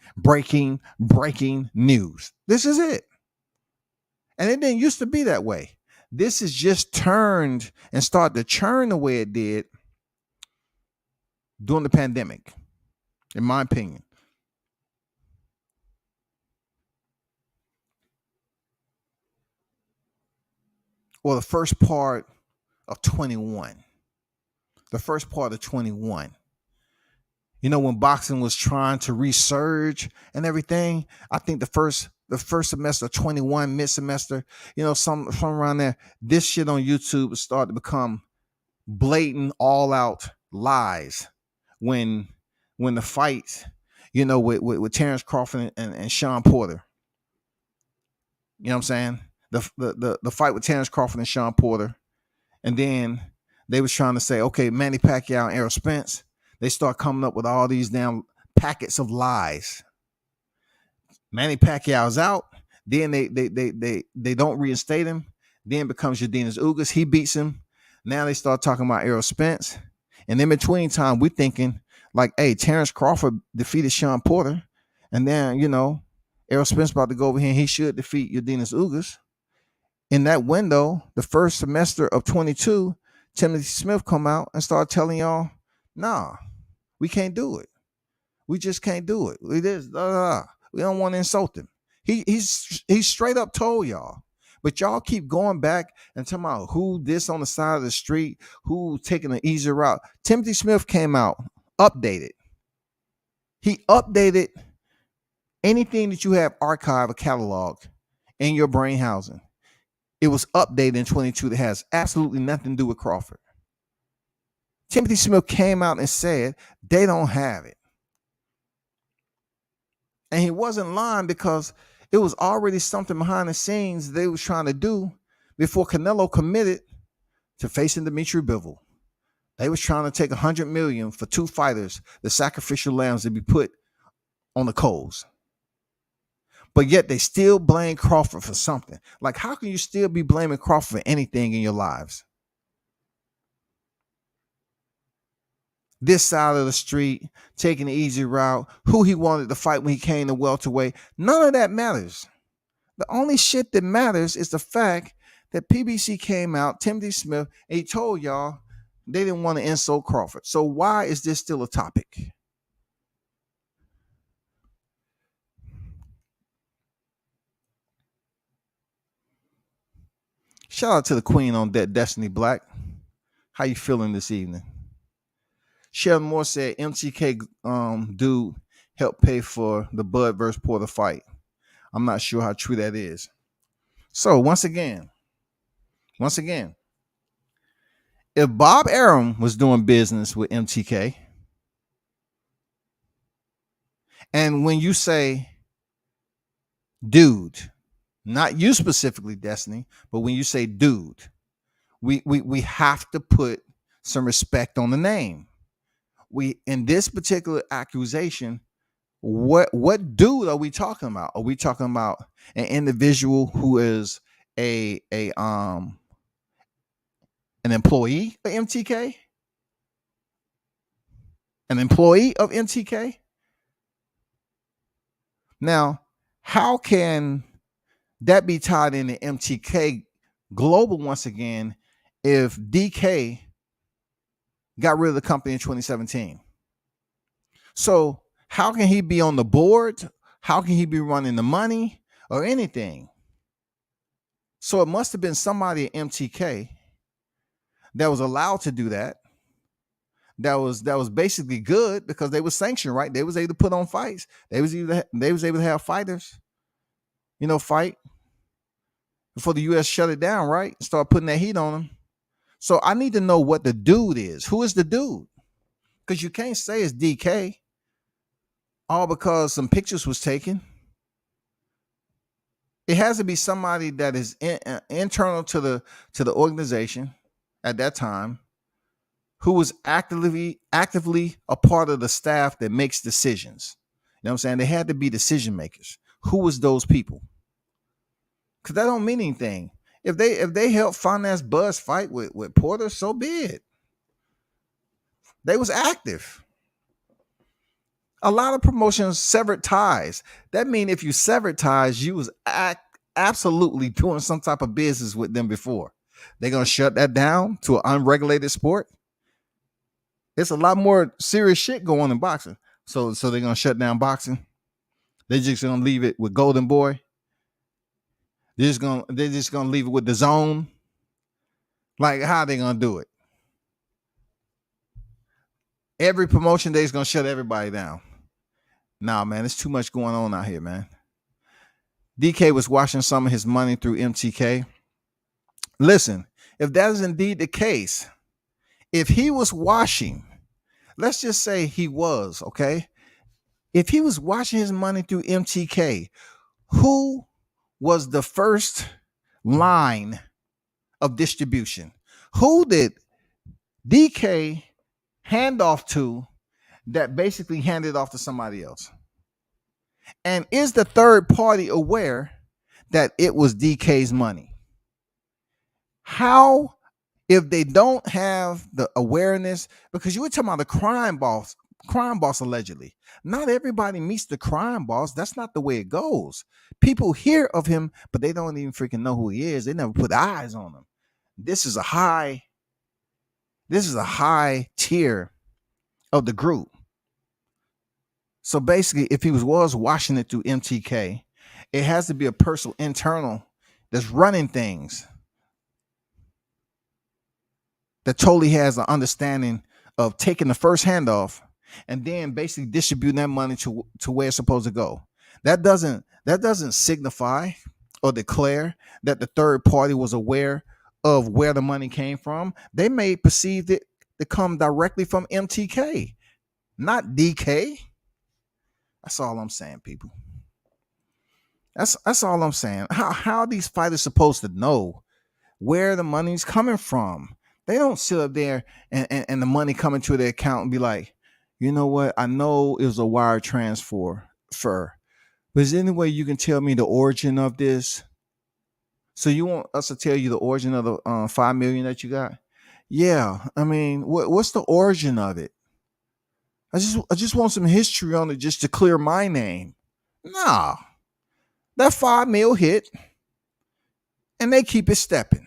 news. This is it. And it didn't used to be that way. This is just turned and started to churn the way it did during the pandemic, in my opinion. Or the first part of 21. The first part of 21. You know, when boxing was trying to resurge and everything, I think the first semester, 21, mid-semester, you know, some around there, this shit on YouTube started to become blatant, all-out lies when the fight, you know, with Terrence Crawford and Sean Porter. You know what I'm saying? The fight with Terrence Crawford and Sean Porter. And then they was trying to say, okay, Manny Pacquiao and Errol Spence. They start coming up with all these damn packets of lies. Manny Pacquiao's out. Then they don't reinstate him. Then becomes Yordenis Ugas. He beats him. Now they start talking about Errol Spence. And in between time, we're thinking like, hey, Terrence Crawford defeated Sean Porter. And then, you know, Errol Spence about to go over here and he should defeat Yordenis Ugas. In that window, the first semester of 22, Timothy Smith come out and start telling y'all, nah, we can't do it. We just can't do it. We don't want to insult him. He's straight up told y'all. But y'all keep going back and talking about who this on the side of the street, who taking an easier route. Timothy Smith came out, updated. He updated anything that you have archived or cataloged in your brain housing. It was updated in 22 that has absolutely nothing to do with Crawford. Timothy Smith came out and said they don't have it. And he wasn't lying because it was already something behind the scenes they was trying to do before Canelo committed to facing Dimitri Bivol. They was trying to take $100 million for two fighters, the sacrificial lambs to be put on the coals. But yet they still blame Crawford for something. Like, how can you still be blaming Crawford for anything in your lives? This side of the street, taking the easy route, who he wanted to fight when he came to welterweight, none of that matters. The only shit that matters is the fact that PBC came out, Timothy Smith, and he told y'all they didn't want to insult Crawford. So why is this still a topic? Shout out to the queen on that, Destiny Black. How you feeling this evening? Sheldon Moore said MTK dude helped pay for the Bud versus Porter fight. I'm not sure how true that is. So once again, if Bob Arum was doing business with MTK, and when you say dude, not you specifically, Destiny, but when you say dude, we have to put some respect on the name. We, in this particular accusation, what dude are we talking about? Are we talking about an individual who is an employee of MTK? An employee of MTK? Now, how can that be tied into MTK Global once again if DK got rid of the company in 2017? So how can he be on the board? How can he be running the money or anything? So it must have been somebody at MTK that was allowed to do that. That was basically good because they were sanctioned, right? They was able to put on fights. They was able to have fighters, fight before the U.S. shut it down, right? Start putting that heat on them. So I need to know what the dude is. Who is the dude? Because you can't say it's DK all because some pictures was taken. It has to be somebody that is internal to the organization at that time, who was actively a part of the staff that makes decisions. You know what I'm saying? They had to be decision makers. Who was those people? Because that don't mean anything. If they help finance Buzz fight with Porter, so be it. They was active. A lot of promotions severed ties. That means if you severed ties, you was absolutely doing some type of business with them before. They're gonna shut that down to an unregulated sport. It's a lot more serious shit going on in boxing. So they're gonna shut down boxing. They're just gonna leave it with Golden Boy. They're just gonna leave it with the Zone. Like, how are they gonna do it? Every promotion day is gonna shut everybody down. Nah, man, it's too much going on out here, man. DK was washing some of his money through MTK. Listen, if that is indeed the case, if he was washing, let's just say he was, okay? If he was washing his money through MTK, who was the first line of distribution? Who did DK hand off to that basically handed off to somebody else? And is the third party aware that it was DK's money? How, if they don't have the awareness, because you were talking about the crime boss allegedly. Not everybody meets the crime boss. That's not the way it goes. People hear of him, but they don't even freaking know who he is. They never put eyes on him. This is a high tier of the group. So basically, if he was washing it through MTK, it has to be a person internal that's running things, that totally has an understanding of taking the first handoff and then basically distributing that money to where it's supposed to go. That doesn't signify or declare that the third party was aware of where the money came from. They may perceive it to come directly from MTK, not DK. That's all I'm saying, people. That's all I'm saying. How are these fighters supposed to know where the money's coming from? They don't sit up there and the money coming to their account and be like, you know what? I know it was a wire transfer, but is there any way you can tell me the origin of this? So you want us to tell you the origin of the $5 million that you got? Yeah, I mean, what's the origin of it? I just want some history on it just to clear my name. Nah, that $5 million hit, and they keep it stepping.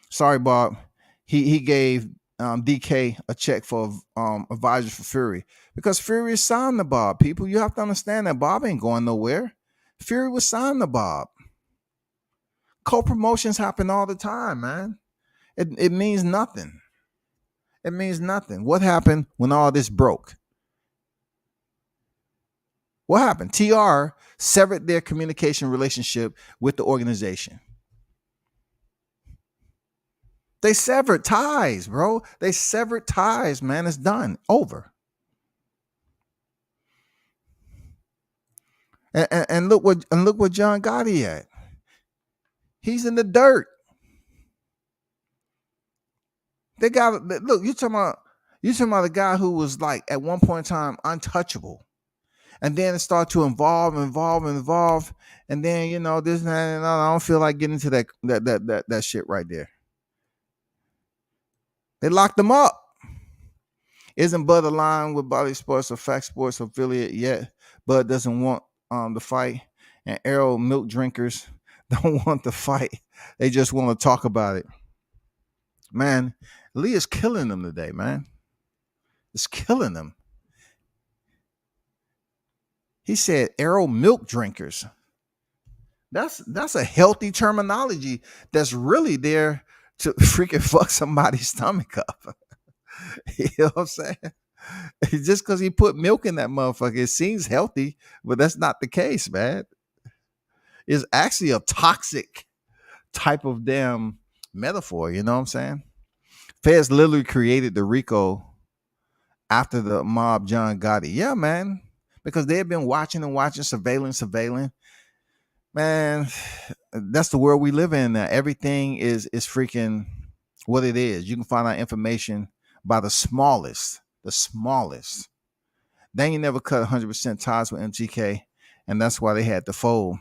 Sorry, Bob. He gave DK a check for advisor for Fury because Fury is signed to Bob. People, you have to understand that Bob ain't going nowhere. Fury was signed to Bob. Co-promotions happen all the time, man. It means nothing. It means nothing. What happened when all this broke? What happened? TR severed their communication relationship with the organization. They severed ties, bro. They severed ties, man. It's done. Over. And look what John Gotti at. He's in the dirt. They got look. You talking about a guy who was like at one point in time untouchable, and then it started to evolve, and then this and that, and I don't feel like getting into that shit right there. They locked him up. Isn't Bud aligned with Body Sports or Fact Sports affiliate yet? Bud doesn't want the fight, and Arrow milk drinkers don't want the fight. They just want to talk about it. Man, Lee is killing them today, man. It's killing them. He said Arrow milk drinkers. That's a healthy terminology that's really there to freaking fuck somebody's stomach up. You know what I'm saying? Just because he put milk in that motherfucker, it seems healthy, but that's not the case, man. It's actually a toxic type of damn metaphor, you know what I'm saying? Feds literally created the RICO after the mob John Gotti. Yeah, man. Because they had been watching, surveilling. Man, that's the world we live in now. Everything is freaking what it is. You can find out information by the smallest, the smallest. They ain't never cut 100% ties with MTK, and that's why they had to fold.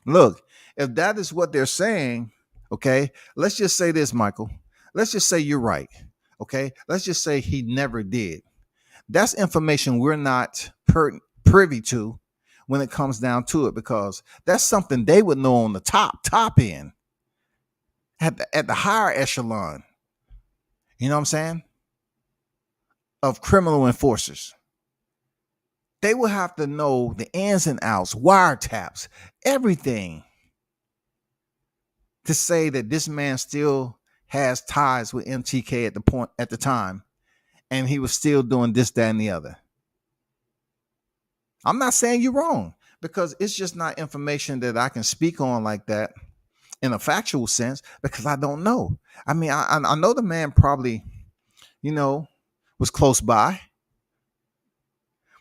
Look, if that is what they're saying, okay, let's just say this, Michael. Let's just say you're right. Okay, let's just say he never did. That's information we're not privy to when it comes down to it, because that's something they would know on the top end, at the higher echelon. You know what I'm saying? Of criminal enforcers. They will have to know the ins and outs, wiretaps, everything, to say that this man still has ties with MTK at the time, and he was still doing this, that, and the other. I'm not saying you're wrong, because it's just not information that I can speak on like that in a factual sense, because I don't know. I mean, I know the man probably, was close by,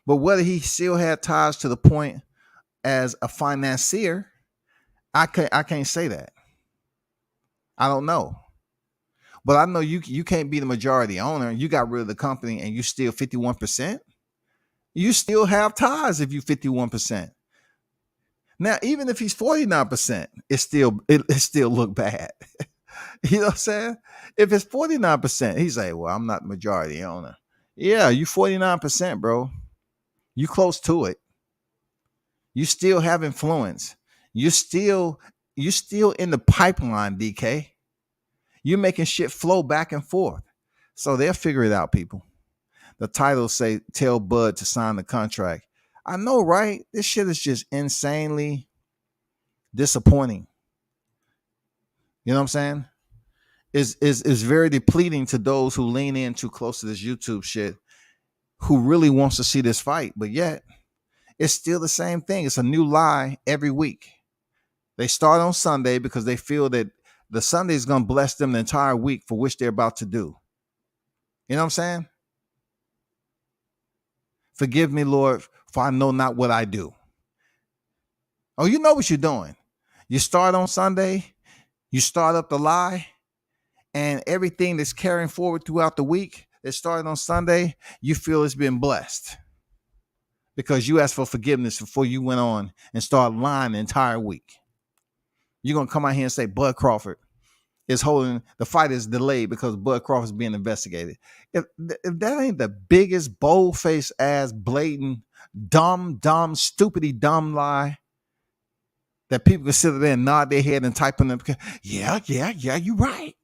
but whether he still had ties to the point as a financier, I can't say that. I don't know. But I know you can't be the majority owner. You got rid of the company and you still 51%. You still have ties if you 51%. Now, even if he's 49%, it still look bad. You know what I'm saying? If it's 49%, he's like, well, I'm not the majority owner. Yeah, you 49%, bro. You close to it. You still have influence. You still in the pipeline, DK. You're making shit flow back and forth. So they'll figure it out, people. The titles say, tell Bud to sign the contract. I know, right? This shit is just insanely disappointing. You know what I'm saying? Is very depleting to those who lean in too close to this YouTube shit, who really wants to see this fight, but yet it's still the same thing. It's a new lie every week. They start on Sunday because they feel that the Sunday is going to bless them the entire week for which they're about to do. You know what I'm saying? Forgive me, Lord, for I know not what I do. Oh, you know what you're doing. You start on Sunday, you start up the lie, and everything that's carrying forward throughout the week that started on Sunday, you feel it's been blessed because you asked for forgiveness before you went on and started lying the entire week. You're going to come out here and say Bud Crawford is holding, the fight is delayed because Bud Crawford is being investigated. If that ain't the biggest bold-faced ass, blatant, dumb, stupidity, dumb lie that people can sit there and nod their head and type in them, yeah, you're right.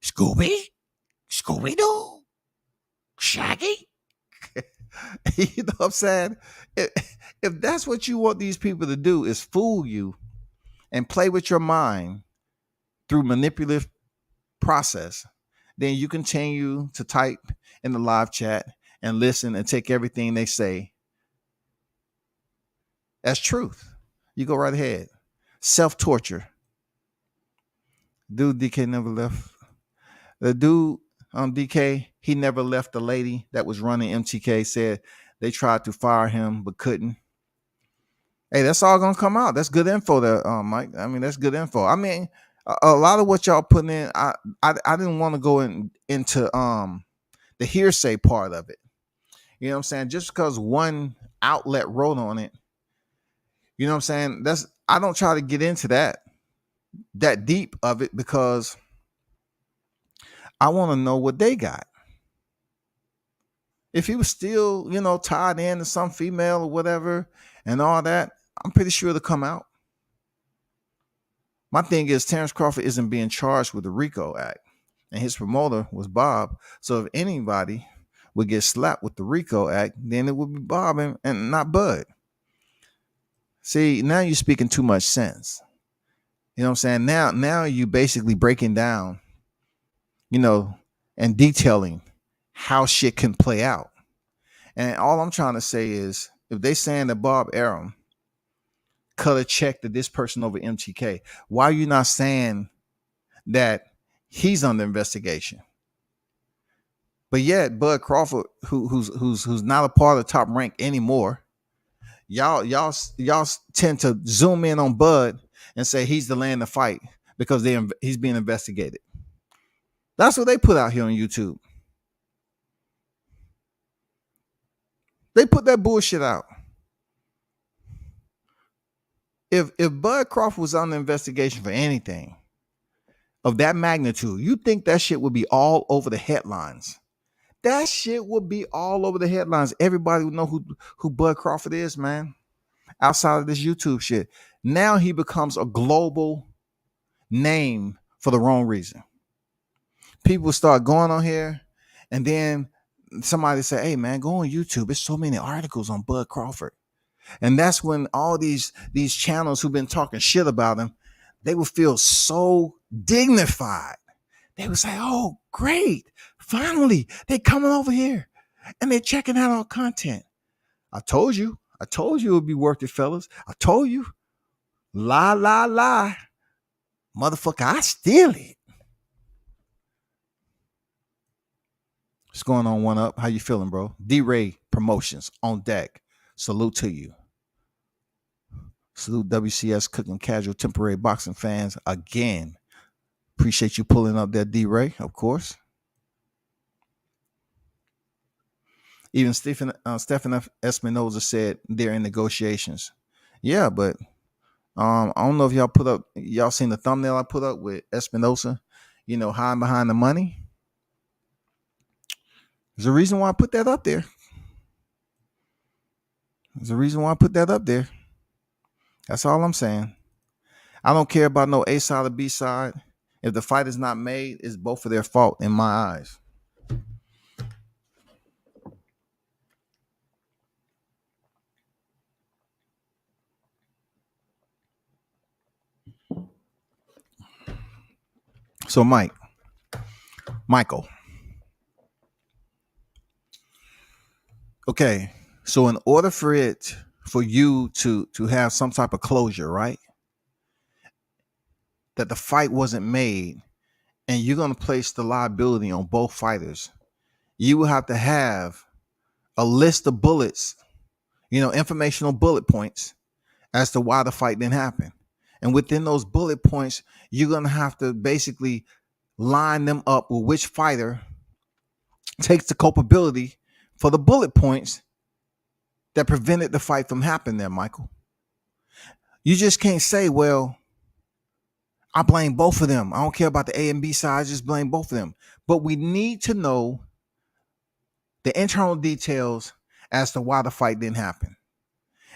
Scooby-Doo, Shaggy. You know what I'm saying? If that's what you want these people to do, is fool you and play with your mind through manipulative process, then you continue to type in the live chat and listen and take everything they say as truth. You go right ahead. Self-torture. Dude, DK never left. The dude on DK, he never left the lady that was running MTK, said they tried to fire him but couldn't. Hey, that's all gonna come out. That's good info there, Mike. I mean, that's good info. I mean, a lot of what y'all putting in, I didn't want to go into the hearsay part of it. You know what I'm saying? Just because one outlet wrote on it, you know what I'm saying? I don't try to get into that deep of it, because I want to know what they got. If he was still, tied in to some female or whatever and all that, I'm pretty sure it'll come out. My thing is, Terrence Crawford isn't being charged with the RICO Act, and his promoter was Bob. So if anybody would get slapped with the RICO Act, then it would be Bob and not Bud. See, now you're speaking too much sense. You know what I'm saying? Now you basically breaking down, and detailing how shit can play out. And all I'm trying to say is, if they saying that Bob Arum cut a check to this person over MTK, why are you not saying that he's under investigation? But yet Bud Crawford, who's not a part of the top rank anymore, y'all tend to zoom in on Bud and say he's delaying the fight because he's being investigated. That's what they put out here on YouTube. They put that bullshit out. If Bud Crawford was on the investigation for anything of that magnitude, you think that shit would be all over the headlines? That shit would be all over the headlines. Everybody would know who Bud Crawford is, man. Outside of this YouTube shit. Now he becomes a global name for the wrong reason. People start going on here, and then somebody say, hey man, go on YouTube. There's so many articles on Bud Crawford. And that's when all these channels who've been talking shit about him, they would feel so dignified. They would say, oh, great. Finally, they're coming over here and they're checking out our content. I told you it would be worth it, fellas. I told you. Lie. Motherfucker, I steal it. What's going on, One Up? How you feeling, bro? D-Ray Promotions on deck. Salute to you. Salute WCS Cooking Casual Temporary Boxing fans again. Appreciate you pulling up that D-Ray, of course. Even Stephen Espinoza said they're in negotiations. Yeah, but I don't know if y'all seen the thumbnail I put up with Espinoza, hiding behind the money. There's a reason why I put that up there. That's all I'm saying. I don't care about no A side or B side. If the fight is not made, it's both of their fault in my eyes. So Michael. Okay. So in order for you to have some type of closure, right? That the fight wasn't made and you're going to place the liability on both fighters, you will have to have a list of bullets, informational bullet points as to why the fight didn't happen. And within those bullet points, you're going to have to basically line them up with which fighter takes the culpability for the bullet points that prevented the fight from happening there, Michael. You just can't say, well, I blame both of them. I don't care about the A and B sides, just blame both of them. But we need to know the internal details as to why the fight didn't happen.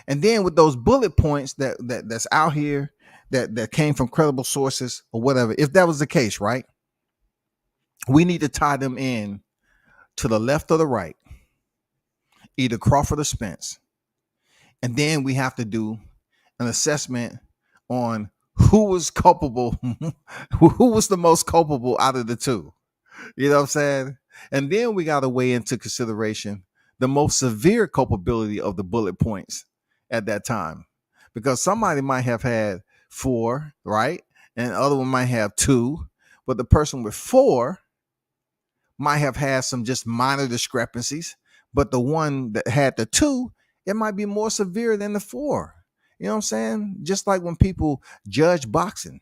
And then with those bullet points that's out here that came from credible sources or whatever, if that was the case, right? We need to tie them in to the left or the right, either Crawford or Spence. And then we have to do an assessment on who was culpable, who was the most culpable out of the two. You know what I'm saying? And then we got to weigh into consideration the most severe culpability of the bullet points at that time. Because somebody might have had 4, right? And the other one might have 2. But the person with 4 might have had some just minor discrepancies. But the one that had the 2, it might be more severe than the 4. You know what I'm saying? Just like when people judge boxing.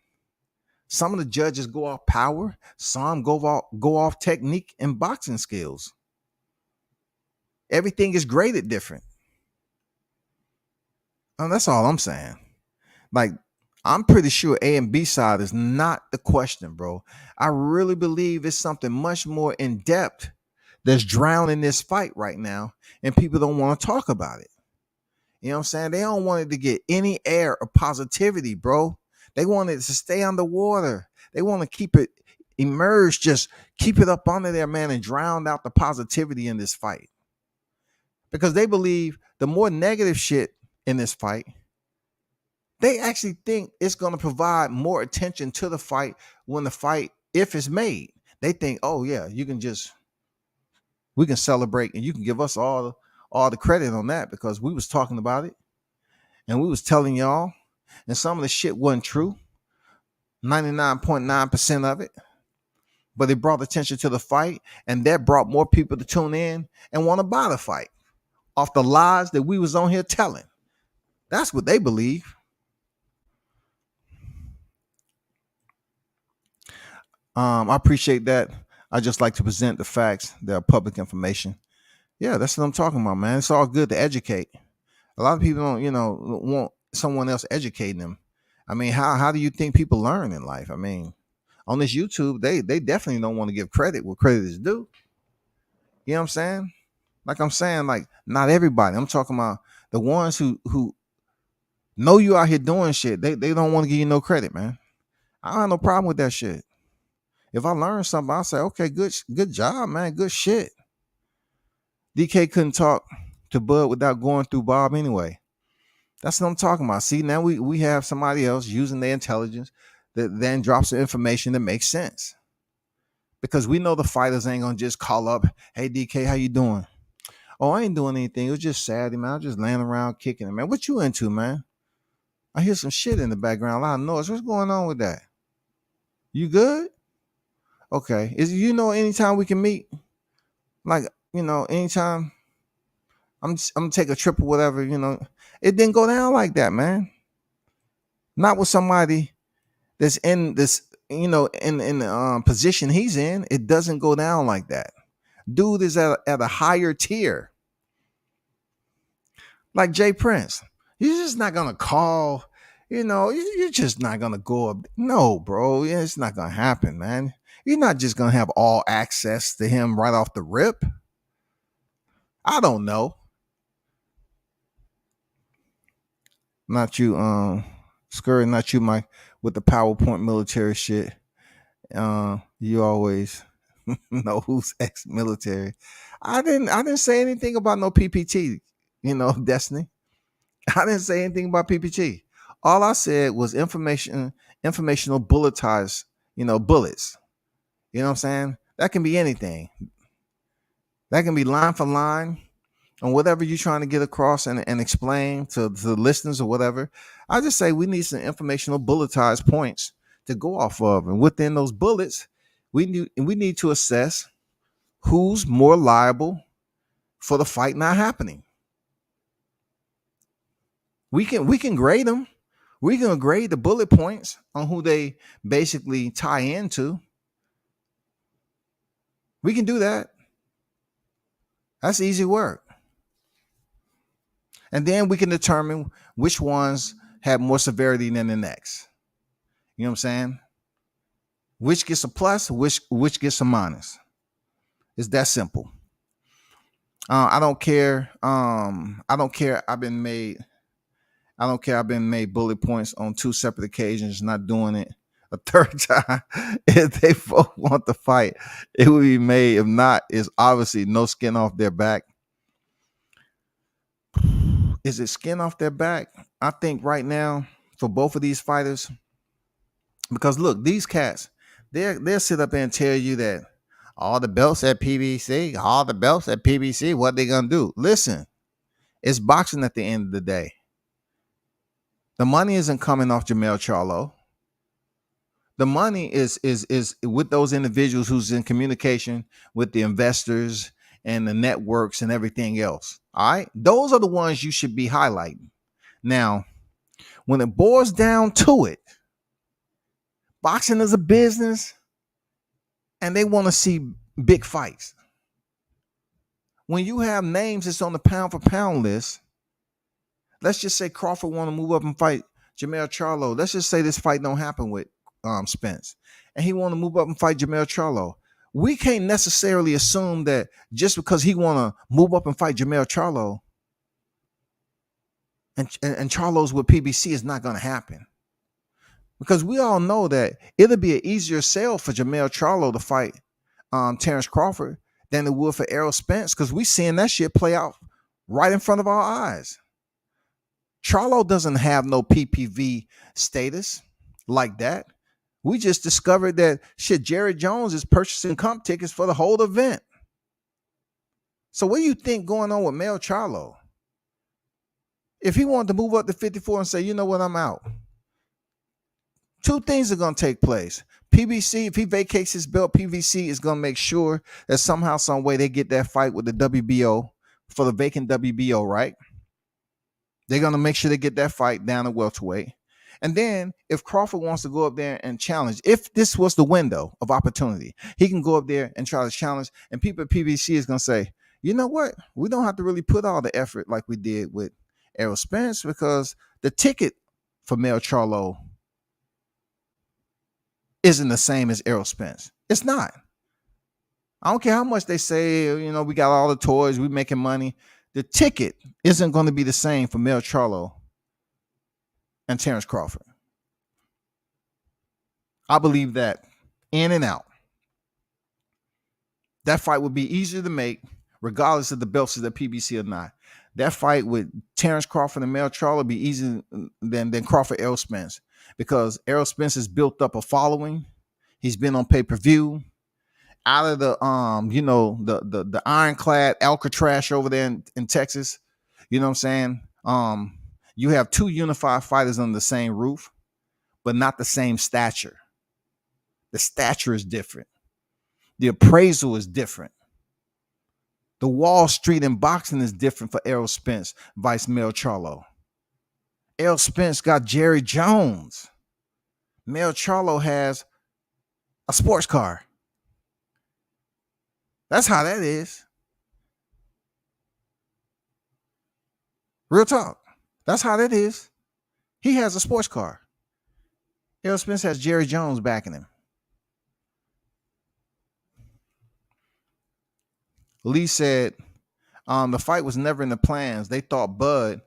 Some of the judges go off power. Some go off technique and boxing skills. Everything is graded different. And that's all I'm saying. Like, I'm pretty sure A and B side is not the question, bro. I really believe it's something much more in depth that's drowning this fight right now, and people don't want to talk about it. You know what I'm saying? They don't want it to get any air of positivity, bro. They want it to stay underwater. They want to keep it immersed, just keep it up under there, man, and drown out the positivity in this fight. Because they believe the more negative shit in this fight, they actually think it's going to provide more attention to the fight when the fight, if it's made. They think, oh yeah, we can celebrate and you can give us all the credit on that because we was talking about it and we was telling y'all, and some of the shit wasn't true, 99.9% of it, but it brought attention to the fight, and that brought more people to tune in and want to buy the fight off the lies that we was on here telling. That's what they believe. I appreciate that. I just like to present the facts that are public information. Yeah, that's what I'm talking about, man. It's all good to educate. A lot of people don't, want someone else educating them. I mean, how do you think people learn in life? I mean, on this YouTube, they definitely don't want to give credit where credit is due. You know what I'm saying? Like I'm saying, like not everybody. I'm talking about the ones who know you out here doing shit. They don't want to give you no credit, man. I don't have no problem with that shit. If I learn something, I'll say, okay, good job, man. Good shit. DK couldn't talk to Bud without going through Bob anyway. That's what I'm talking about. See, now we have somebody else using their intelligence that then drops the information that makes sense. Because we know the fighters ain't gonna just call up, hey DK, how you doing? Oh, I ain't doing anything. It was just Saturday, man. I was just laying around kicking it, man. What you into, man? I hear some shit in the background, a lot of noise. What's going on with that? You good? Okay. Anytime we can meet, like, anytime I'm gonna take a trip or whatever, it didn't go down like that, man. Not with somebody that's in this, in the position he's in. It doesn't go down like that. Dude is at a higher tier. Like Jay Prince. You're just not gonna call, you're just not gonna go up. No, bro, it's not gonna happen, man. You're not just gonna have all access to him right off the rip. I don't know. Not you, Scurry, not you, Mike, with the PowerPoint military shit. You always know who's ex-military. I didn't say anything about no PPT, Destiny. I didn't say anything about PPT. All I said was informational bulletized, bullets. You know what I'm saying? That can be anything. That can be line for line on whatever you're trying to get across and explain to the listeners or whatever. I just say we need some informational bulletized points to go off of. And within those bullets, we need to assess who's more liable for the fight not happening. We can grade them. We can grade the bullet points on who they basically tie into. We can do that. That's easy work. And then we can determine which ones have more severity than the next. You know what I'm saying? Which gets a plus, which gets a minus. It's that simple. I don't care. I don't care. I've been made bullet points on 2 separate occasions, not doing it a third time. If they both want to fight, it will be made. If not, it's obviously no skin off their back. Is it skin off their back? I think right now for both of these fighters, because look, these cats, they'll sit up and tell you that all the belts at PBC, what they gonna do? Listen, it's boxing at the end of the day. The money isn't coming off Jermell Charlo. The money is with those individuals who's in communication with the investors and the networks and everything else. All right. Those are the ones you should be highlighting. Now, when it boils down to it, boxing is a business and they want to see big fights. When you have names that's on the pound for pound list, let's just say Crawford want to move up and fight Jermell Charlo. Let's just say this fight don't happen with Spence, and he want to move up and fight Jermell Charlo. We can't necessarily assume that just because he want to move up and fight Jermell Charlo and Charlo's with PBC is not going to happen. Because we all know that it'll be an easier sell for Jermell Charlo to fight Terrence Crawford than it would for Errol Spence, because we seeing that shit play out right in front of our eyes. Charlo doesn't have no PPV status like that. We just discovered that Jared Jones is purchasing comp tickets for the whole event. So what do you think going on with Mel Charlo? If he wanted to move up to 54 and say, you know what, I'm out. 2 things are going to take place. PBC, if he vacates his belt, PBC is going to make sure that somehow, some way they get that fight with the WBO for the vacant WBO, right? They're going to make sure they get that fight down to welterweight. And then if Crawford wants to go up there and challenge, if this was the window of opportunity, he can go up there and try to challenge. And people at PBC is going to say, you know what? We don't have to really put all the effort like we did with Errol Spence, because the ticket for Mel Charlo isn't the same as Errol Spence. It's not. I don't care how much they say, you know, we got all the toys, we making money. The ticket isn't going to be the same for Mel Charlo and Terrence Crawford. I believe that in and out. That fight would be easier to make, regardless of the belts at PBC or not. That fight with Terrence Crawford and Mel Charlo would be easier than Crawford Errol Spence, because Errol Spence has built up a following. He's been on pay-per-view. Out of the the ironclad Alcatraz over there in Texas, you know what I'm saying? You have two unified fighters under the same roof, but not the same stature. The stature is different. The appraisal is different. The Wall Street in boxing is different for Errol Spence, vice Mel Charlo. Errol Spence got Jerry Jones. Mel Charlo has a sports car. That's how that is. Real talk. That's how that is. He has a sports car. Errol Spence has Jerry Jones backing him. Lee said the fight was never in the plans. They thought Bud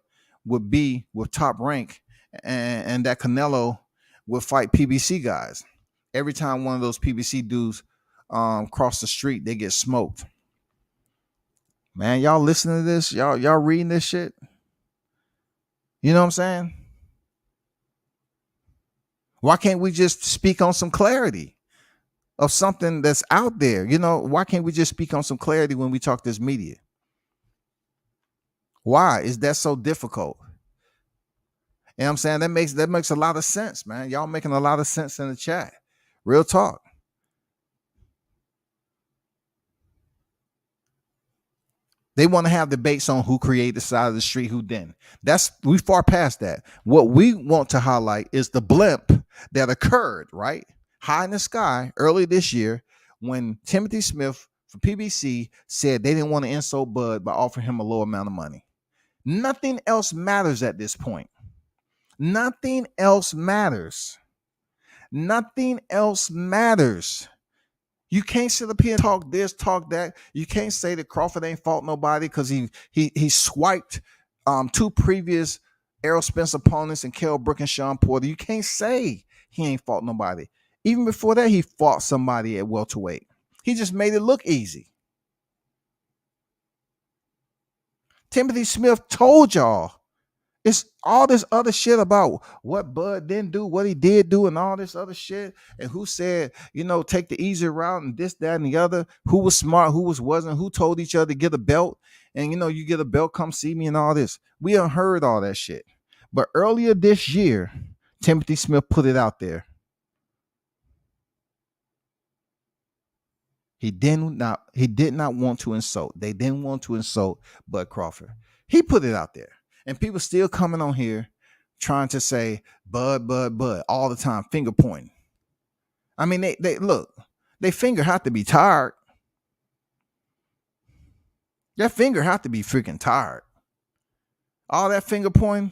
would be with Top Rank and that Canelo would fight PBC guys. Every time one of those PBC dudes cross the street, they get smoked. Man, y'all listening to this? Y'all reading this shit? You know what I'm saying? Why can't we just speak on some clarity of something that's out there? You know, why can't we just speak on some clarity when we talk this media? Why is that so difficult? You know what I'm saying? That makes a lot of sense, man. Y'all making a lot of sense in the chat. Real talk. They want to have debates on who created the side of the street, who didn't. We far past that. What we want to highlight is the blimp that occurred, right? High in the sky early this year when Timothy Smith from PBC said they didn't want to insult Bud by offering him a low amount of money. Nothing else matters at this point. Nothing else matters. Nothing else matters. You can't sit up here and talk this, talk that. You can't say that Crawford ain't fought nobody because he swiped two previous Errol Spence opponents and Kell Brook and Sean Porter. You can't say he ain't fought nobody. Even before that, he fought somebody at welterweight. He just made it look easy. Timothy Smith told y'all. It's all this other shit about what Bud didn't do, what he did do, and all this other shit. And who said, you know, take the easy route and this, that, and the other. Who was smart, who wasn't, who told each other to get a belt. And, you know, you get a belt, come see me and all this. We done heard all that shit. But earlier this year, Timothy Smith put it out there. He did not want to insult. They didn't want to insult Bud Crawford. He put it out there. And people still coming on here trying to say Bud all the time, finger pointing. I mean, they look, they finger have to be tired. That finger have to be freaking tired. All that finger pointing,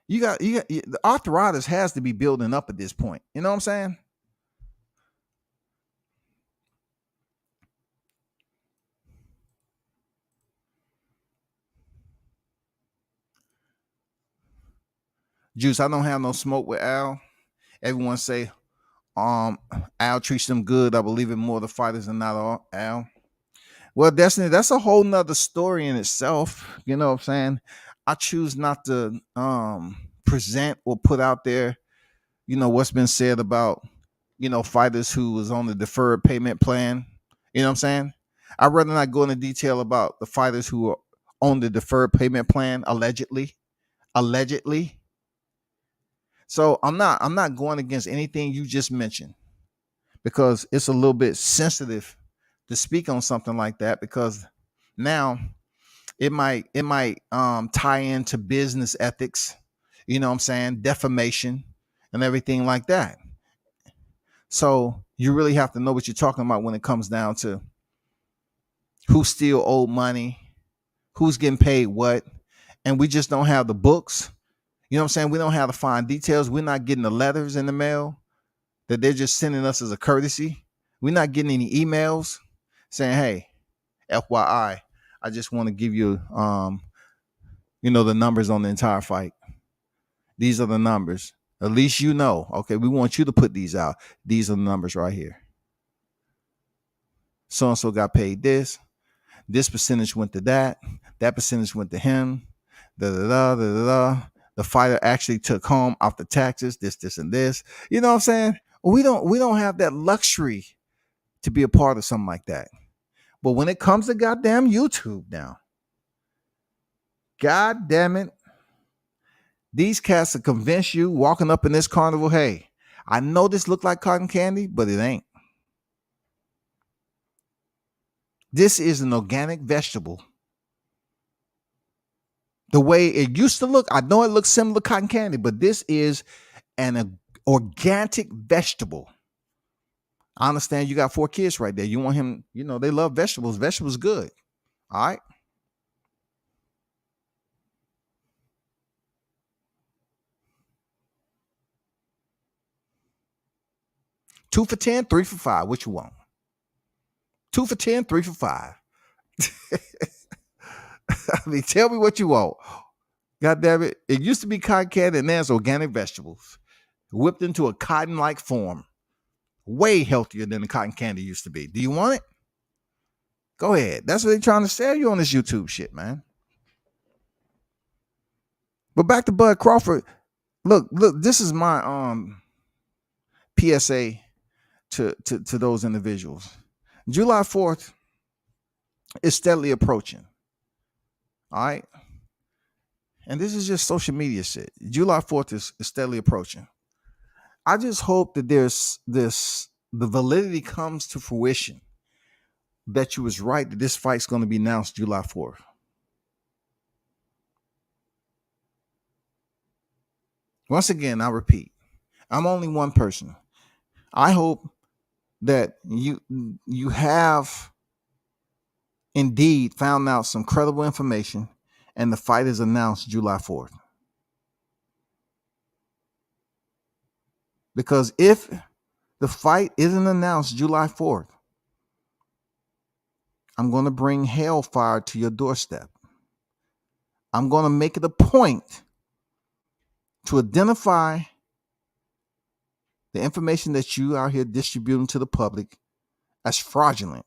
you got the arthritis has to be building up at this point. You know what I'm saying? Juice, I don't have no smoke with Al. Everyone say Al treats them good. I believe in more of the fighters than not all Al. Well, Destiny, that's a whole nother story in itself. You know what I'm saying? I choose not to present or put out there, you know, what's been said about, you know, fighters who was on the deferred payment plan. You know what I'm saying? I'd rather not go into detail about the fighters who are on the deferred payment plan, allegedly. So I'm not going against anything you just mentioned, because it's a little bit sensitive to speak on something like that, because now It might tie into business ethics, you know what I'm saying, defamation and everything like that. So you really have to know what you're talking about when it comes down to who still owed money, who's getting paid what, and we just don't have the books. You know what I'm saying? We don't have the fine details. We're not getting the letters in the mail that they're just sending us as a courtesy. We're not getting any emails saying, "Hey, FYI, I just want to give you, the numbers on the entire fight. These are the numbers. At least you know. Okay, we want you to put these out. These are the numbers right here. So and so got paid this. This percentage went to that. That percentage went to him. Da da da da da da. The fighter actually took home off the taxes. This, and this. You know what I'm saying? We don't have that luxury to be a part of something like that. But when it comes to goddamn YouTube now, god damn it, these cats will convince you walking up in this carnival, hey, I know this look like cotton candy, but it ain't. This is an organic vegetable. The way it used to look, I know it looks similar to cotton candy, but this is an organic vegetable. I understand you got 4 kids right there. You want him, they love vegetables. Vegetables good. All right. Two for 10, 3 for 5. What you want? 2 for 10, 3 for 5. I mean, tell me what you want. God damn it. It used to be cotton candy, and now it's organic vegetables whipped into a cotton-like form. Way healthier than the cotton candy used to be. Do you want it? Go ahead. That's what they're trying to sell you on this YouTube shit, man. But back to Bud Crawford. Look, this is my PSA to those individuals. July 4th is steadily approaching. All right. And this is just social media shit. July 4th is steadily approaching. I just hope that the validity comes to fruition, that you was right, that this fight's going to be announced July 4th. Once again, I repeat, I'm only one person. I hope that you have indeed found out some credible information and the fight is announced July 4th. Because if the fight isn't announced July 4th, I'm going to bring hellfire to your doorstep. I'm going to make it a point to identify the information that you out here distributing to the public as fraudulent.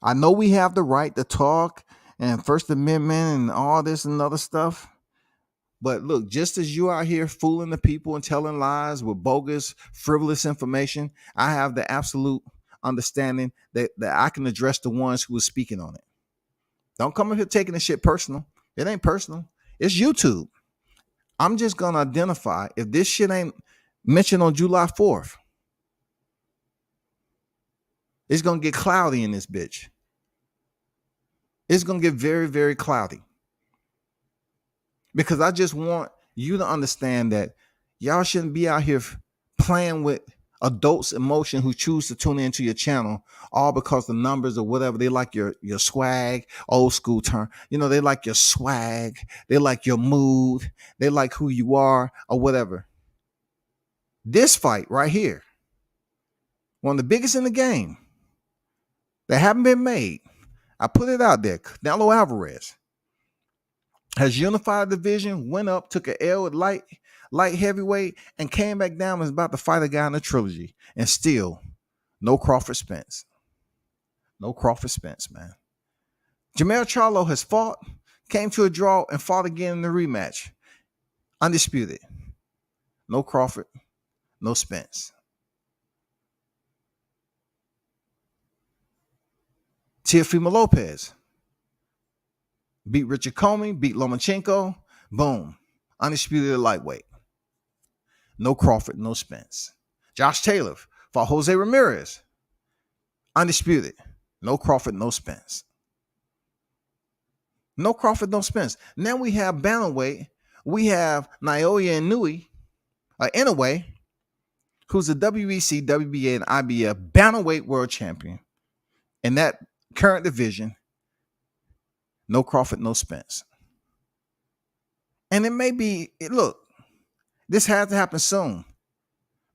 I know we have the right to talk and First Amendment and all this and other stuff. But look, just as you out here fooling the people and telling lies with bogus, frivolous information, I have the absolute understanding that I can address the ones who are speaking on it. Don't come up here taking this shit personal. It ain't personal. It's YouTube. I'm just going to identify if this shit ain't mentioned on July 4th. It's going to get cloudy in this bitch. It's going to get very, very cloudy. Because I just want you to understand that y'all shouldn't be out here playing with adults' emotion who choose to tune into your channel all because the numbers or whatever. They like your swag, old school term. They like your swag. They like your mood. They like who you are or whatever. This fight right here, one of the biggest in the game that haven't been made. I put it out there. Canelo Alvarez has unified the division, went up, took an L at light heavyweight, and came back down and was about to fight a guy in the trilogy. And still, no Crawford Spence. No Crawford Spence, man. Jermell Charlo has fought, came to a draw, and fought again in the rematch. Undisputed. No Crawford, no Spence. Teofimo Lopez beat Richard Comey, beat Lomachenko. Boom. Undisputed at lightweight. No Crawford, no Spence. Josh Taylor fought Jose Ramirez. Undisputed. No Crawford, no Spence. No Crawford, no Spence. Now we have bantamweight. We have Naoya Inoue, who's a WEC, WBA, and IBF bantamweight world champion in that current division. No Crawford, no Spence. And it may be, look, this has to happen soon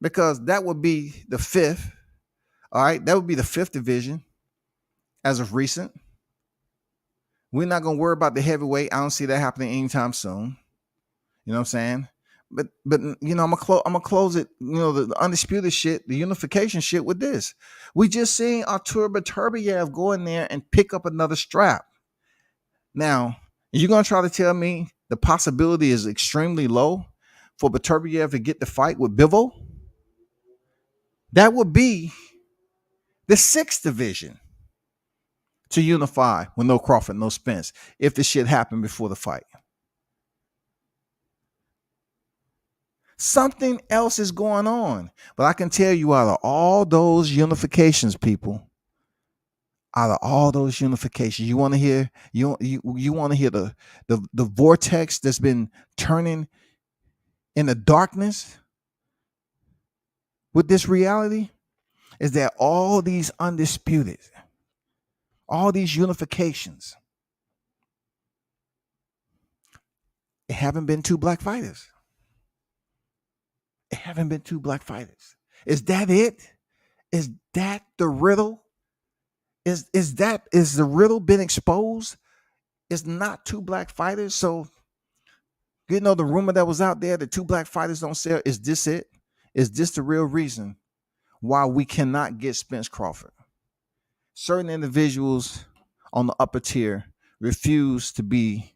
because that would be the fifth. All right, that would be the fifth division as of recent. We're not going to worry about the heavyweight. I don't see that happening anytime soon. You know what I'm saying? But you know, I'm gonna close it. You know, the undisputed shit, the unification shit with this. We just seen Artur Beterbiev go in there and pick up another strap. Now, you're gonna try to tell me the possibility is extremely low for Beterbiev to get the fight with Bivol? That would be the sixth division to unify with no Crawford, no Spence, if the shit happened before the fight. Something else is going on. But I can tell you, out of all those unifications, people, out of all those unifications, you want to hear you want to hear the vortex that's been turning in the darkness with this reality is that all these undisputed, all these unifications, it haven't been two black fighters. It haven't been two black fighters. Is that it? Is that the riddle? Is the riddle been exposed? It's not two black fighters. So, you know, the rumor that was out there that two black fighters don't sell. Is this it? Is this the real reason why we cannot get Spence Crawford? Certain individuals on the upper tier refuse to be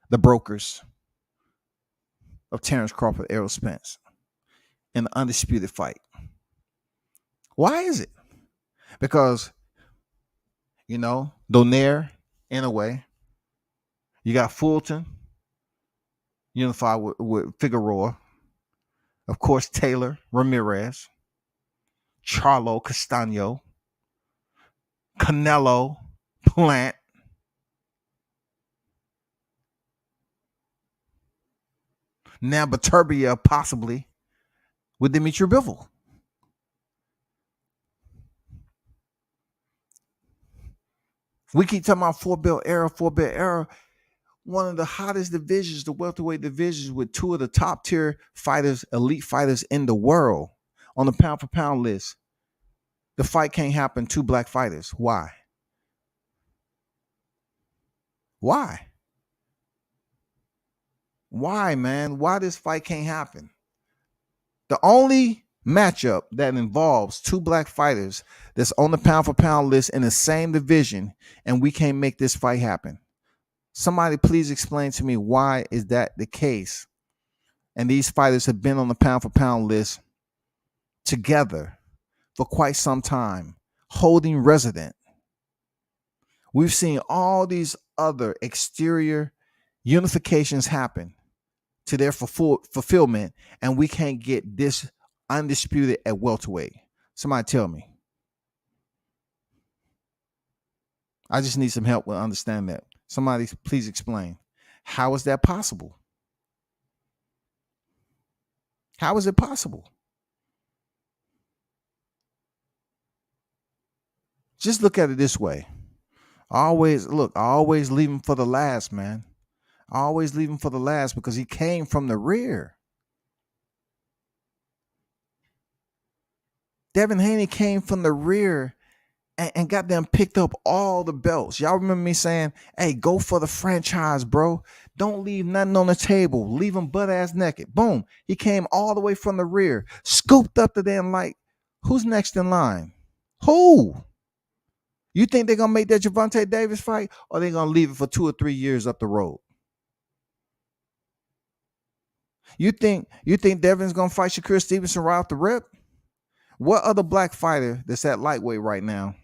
the brokers of Terrence Crawford, Errol Spence in the undisputed fight. Why is it? Because, you know, Donaire, in a way, you got Fulton unified with Figueroa, of course, Taylor, Ramirez, Charlo, Castano, Canelo, Plant, now Beterbiev possibly with Dimitri Bivol. We keep talking about four-belt era. One of the hottest divisions, the welterweight divisions, with two of the top tier fighters, elite fighters in the world on the pound for pound list. The fight can't happen. Two black fighters. Why? Why? Why, man? Why this fight can't happen? The only matchup that involves two black fighters that's on the pound for pound list in the same division, and we can't make this fight happen. Somebody please explain to me, why is that the case? And these fighters have been on the pound for pound list together for quite some time, holding resident. We've seen all these other exterior unifications happen to their fulfillment, and we can't get this undisputed at welterweight. Somebody tell me. I just need some help with understanding that. Somebody please explain. How is that possible? How is it possible? Just look at it this way. I always leave him for the last, man. I always leave him for the last because he came from the rear. Devin Haney came from the rear and got them picked up all the belts. Y'all remember me saying, hey, go for the franchise, bro. Don't leave nothing on the table. Leave him butt ass naked. Boom. He came all the way from the rear, scooped up the damn light. Who's next in line? Who? You think they're going to make that Gervonta Davis fight, or they're going to leave it for 2 or 3 years up the road? You think Devin's going to fight Shakur Stevenson right off the rip? What other black fighter that's at lightweight right now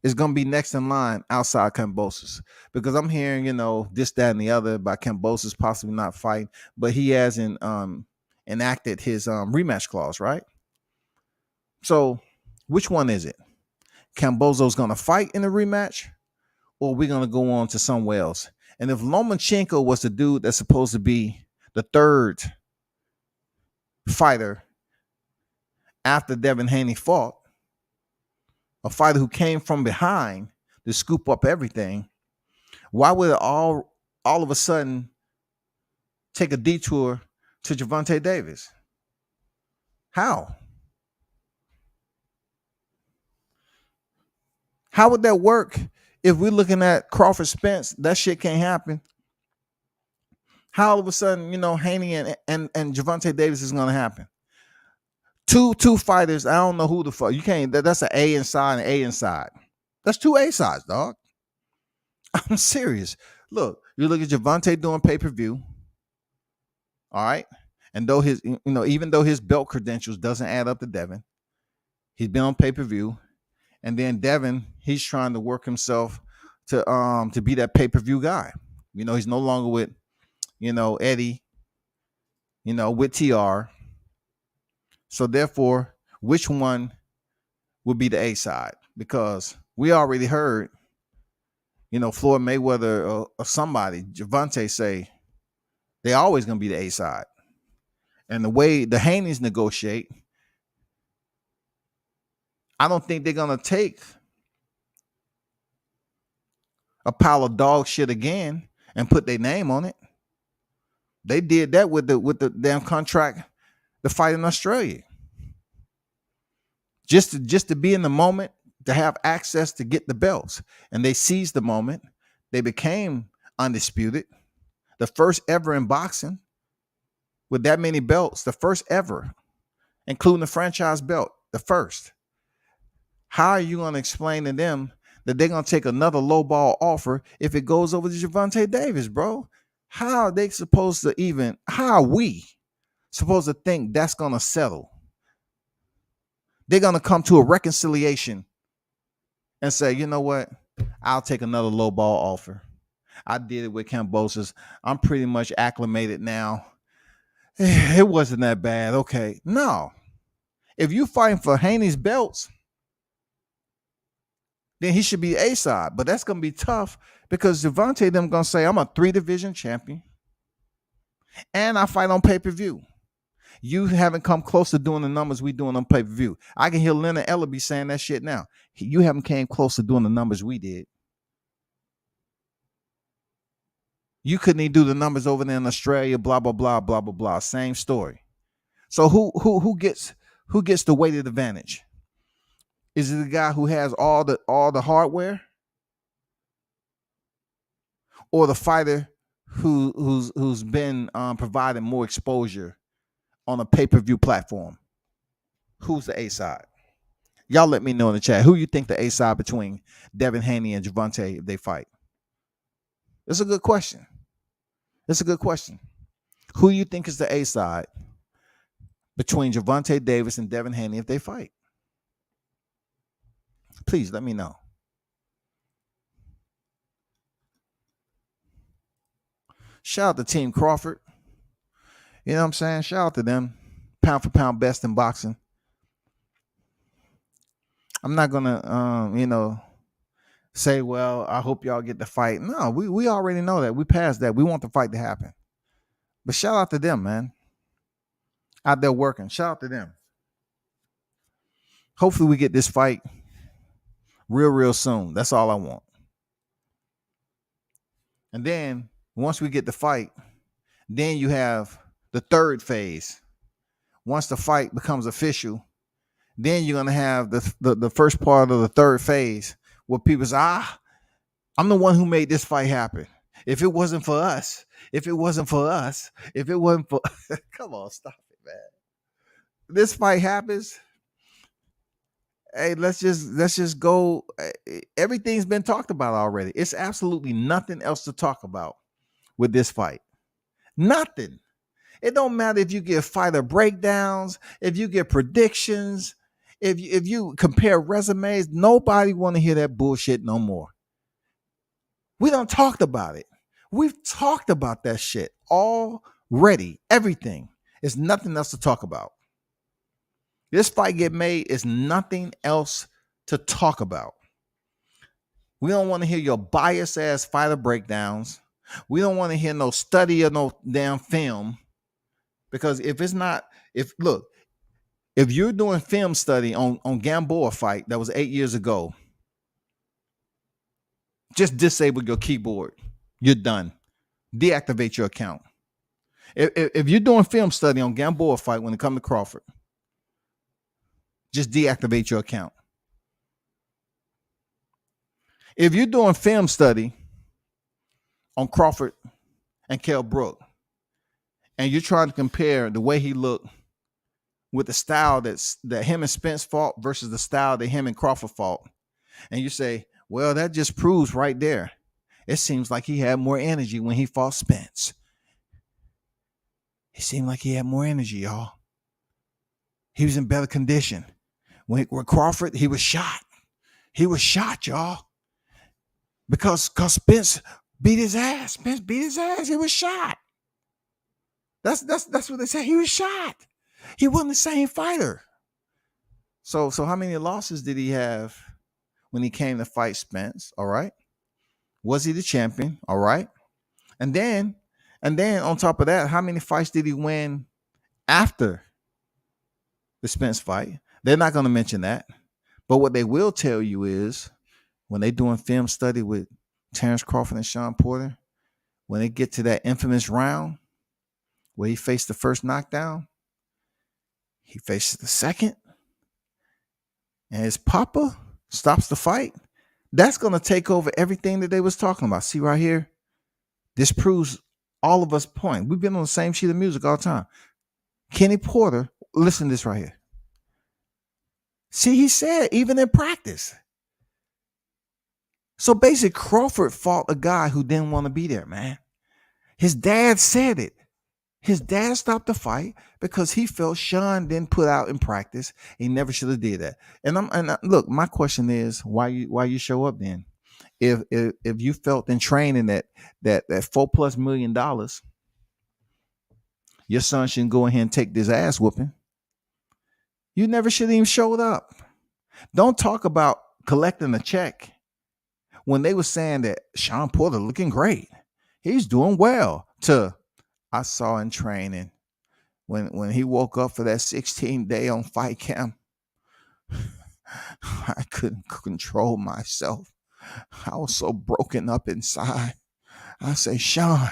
is going to be next in line outside Kambosos? Because I'm hearing, this, that, and the other about Kambosos possibly not fighting, but he hasn't enacted his rematch clause, right? So which one is it? Kambosos going to fight in the rematch, or we're gonna go on to somewhere else. And if Lomachenko was the dude that's supposed to be the third fighter after Devin Haney fought, a fighter who came from behind to scoop up everything, why would it all of a sudden take a detour to Gervonta Davis? How? How would that work if we're looking at Crawford Spence? That shit can't happen. How all of a sudden, Haney and Gervonta Davis is going to happen? Two fighters. I don't know who the fuck. You can't. That's an A inside and A inside. That's two A sides, dog. I'm serious. Look, you look at Gervonta doing pay-per-view. All right. And though even though his belt credentials doesn't add up to Devin, he's been on pay-per-view. And then Devin, he's trying to work himself to be that pay-per-view guy. He's no longer with, Eddie, with TR. So therefore, which one would be the A side? Because we already heard, Floyd Mayweather or somebody, Gervonta, say they always gonna be the A side. And the way the Haneys negotiate, I don't think they're gonna take a pile of dog shit again and put their name on it. They did that with the damn contract, the fight in Australia. Just to be in the moment, to have access to get the belts. And they seized the moment. They became undisputed. The first ever in boxing with that many belts, the first ever, including the franchise belt, the first. How are you going to explain to them that they're going to take another lowball offer if it goes over to Gervonta Davis, bro? How are they supposed to how are we supposed to think that's going to settle? They're going to come to a reconciliation and say, you know what? I'll take another lowball offer. I did it with Kambosos. I'm pretty much acclimated now. It wasn't that bad. Okay. No. If you fighting for Haney's belts, then he should be A side. But that's going to be tough because Gervonta them going to say, I'm a 3-division champion and I fight on pay-per-view. You haven't come close to doing the numbers we doing on pay-per-view. I can hear Leonard Ellerby saying that shit now. You haven't came close to doing the numbers we did. You couldn't even do the numbers over there in Australia, blah, blah, blah, blah, blah, blah. Same story. So who gets the weighted advantage? Is it the guy who has all the hardware? Or the fighter who's been providing more exposure on a pay-per-view platform? Who's the A side? Y'all let me know in the chat. Who you think the A side between Devin Haney and Gervonta if they fight? It's a good question. It's a good question. Who you think is the A side between Gervonta Davis and Devin Haney if they fight? Please let me know. Shout out to Team Crawford. You know what I'm saying? Shout out to them. Pound for pound best in boxing. I'm not gonna say, well, I hope y'all get the fight. No, we already know that. We passed that. We want the fight to happen. But shout out to them, man. Out there working. Shout out to them. Hopefully we get this fight real soon. That's all I want. And then once we get the fight, then you have the third phase. Once the fight becomes official, then you're gonna have the first part of the third phase where people say, I'm the one who made this fight happen. If it wasn't for us, come on, stop it, man. This fight happens. Hey, let's just go. Everything's been talked about already. It's absolutely nothing else to talk about with this fight. Nothing. It don't matter if you get fighter breakdowns, if you get predictions, if you compare resumes. Nobody want to hear that bullshit no more. We done talked about it. We've talked about that shit already. Everything. There's nothing else to talk about. This fight get made is nothing else to talk about. We don't want to hear your bias ass fighter breakdowns. We don't want to hear no study or no damn film. Because if you're doing film study on Gamboa fight that was 8 years ago, just disable your keyboard. You're done. Deactivate your account. If you're doing film study on Gamboa fight when it comes to Crawford, just deactivate your account. If you're doing film study on Crawford and Kell Brook, and you're trying to compare the way he looked with the style that him and Spence fought versus the style that him and Crawford fought, and you say, well, that just proves right there. It seems like he had more energy when he fought Spence. It seemed like he had more energy, y'all. He was in better condition. When Crawford, he was shot. He was shot, y'all. Because Spence beat his ass. Spence beat his ass. He was shot. That's what they say. He was shot. He wasn't the same fighter. So how many losses did he have when he came to fight Spence? All right. Was he the champion? All right. And then on top of that, how many fights did he win after the Spence fight? They're not going to mention that. But what they will tell you is when they're doing film study with Terrence Crawford and Sean Porter, when they get to that infamous round where he faced the first knockdown, he faces the second, and his papa stops the fight. That's going to take over everything that they was talking about. See right here? This proves all of us point. We've been on the same sheet of music all the time. Kenny Porter, listen to this right here. See, he said even in practice. So basically, Crawford fought a guy who didn't want to be there, man. His dad said it. His dad stopped the fight because he felt Sean didn't put out in practice. He never should have did that. And look, my question is, why you show up then? If you felt in training that $4+ million, your son shouldn't go ahead and take this ass whooping. You never should have even showed up. Don't talk about collecting a check when they were saying that Sean Porter looking great. He's doing well. I saw in training when he woke up for that 16 day on fight camp, I couldn't control myself. I was so broken up inside. I say, Sean,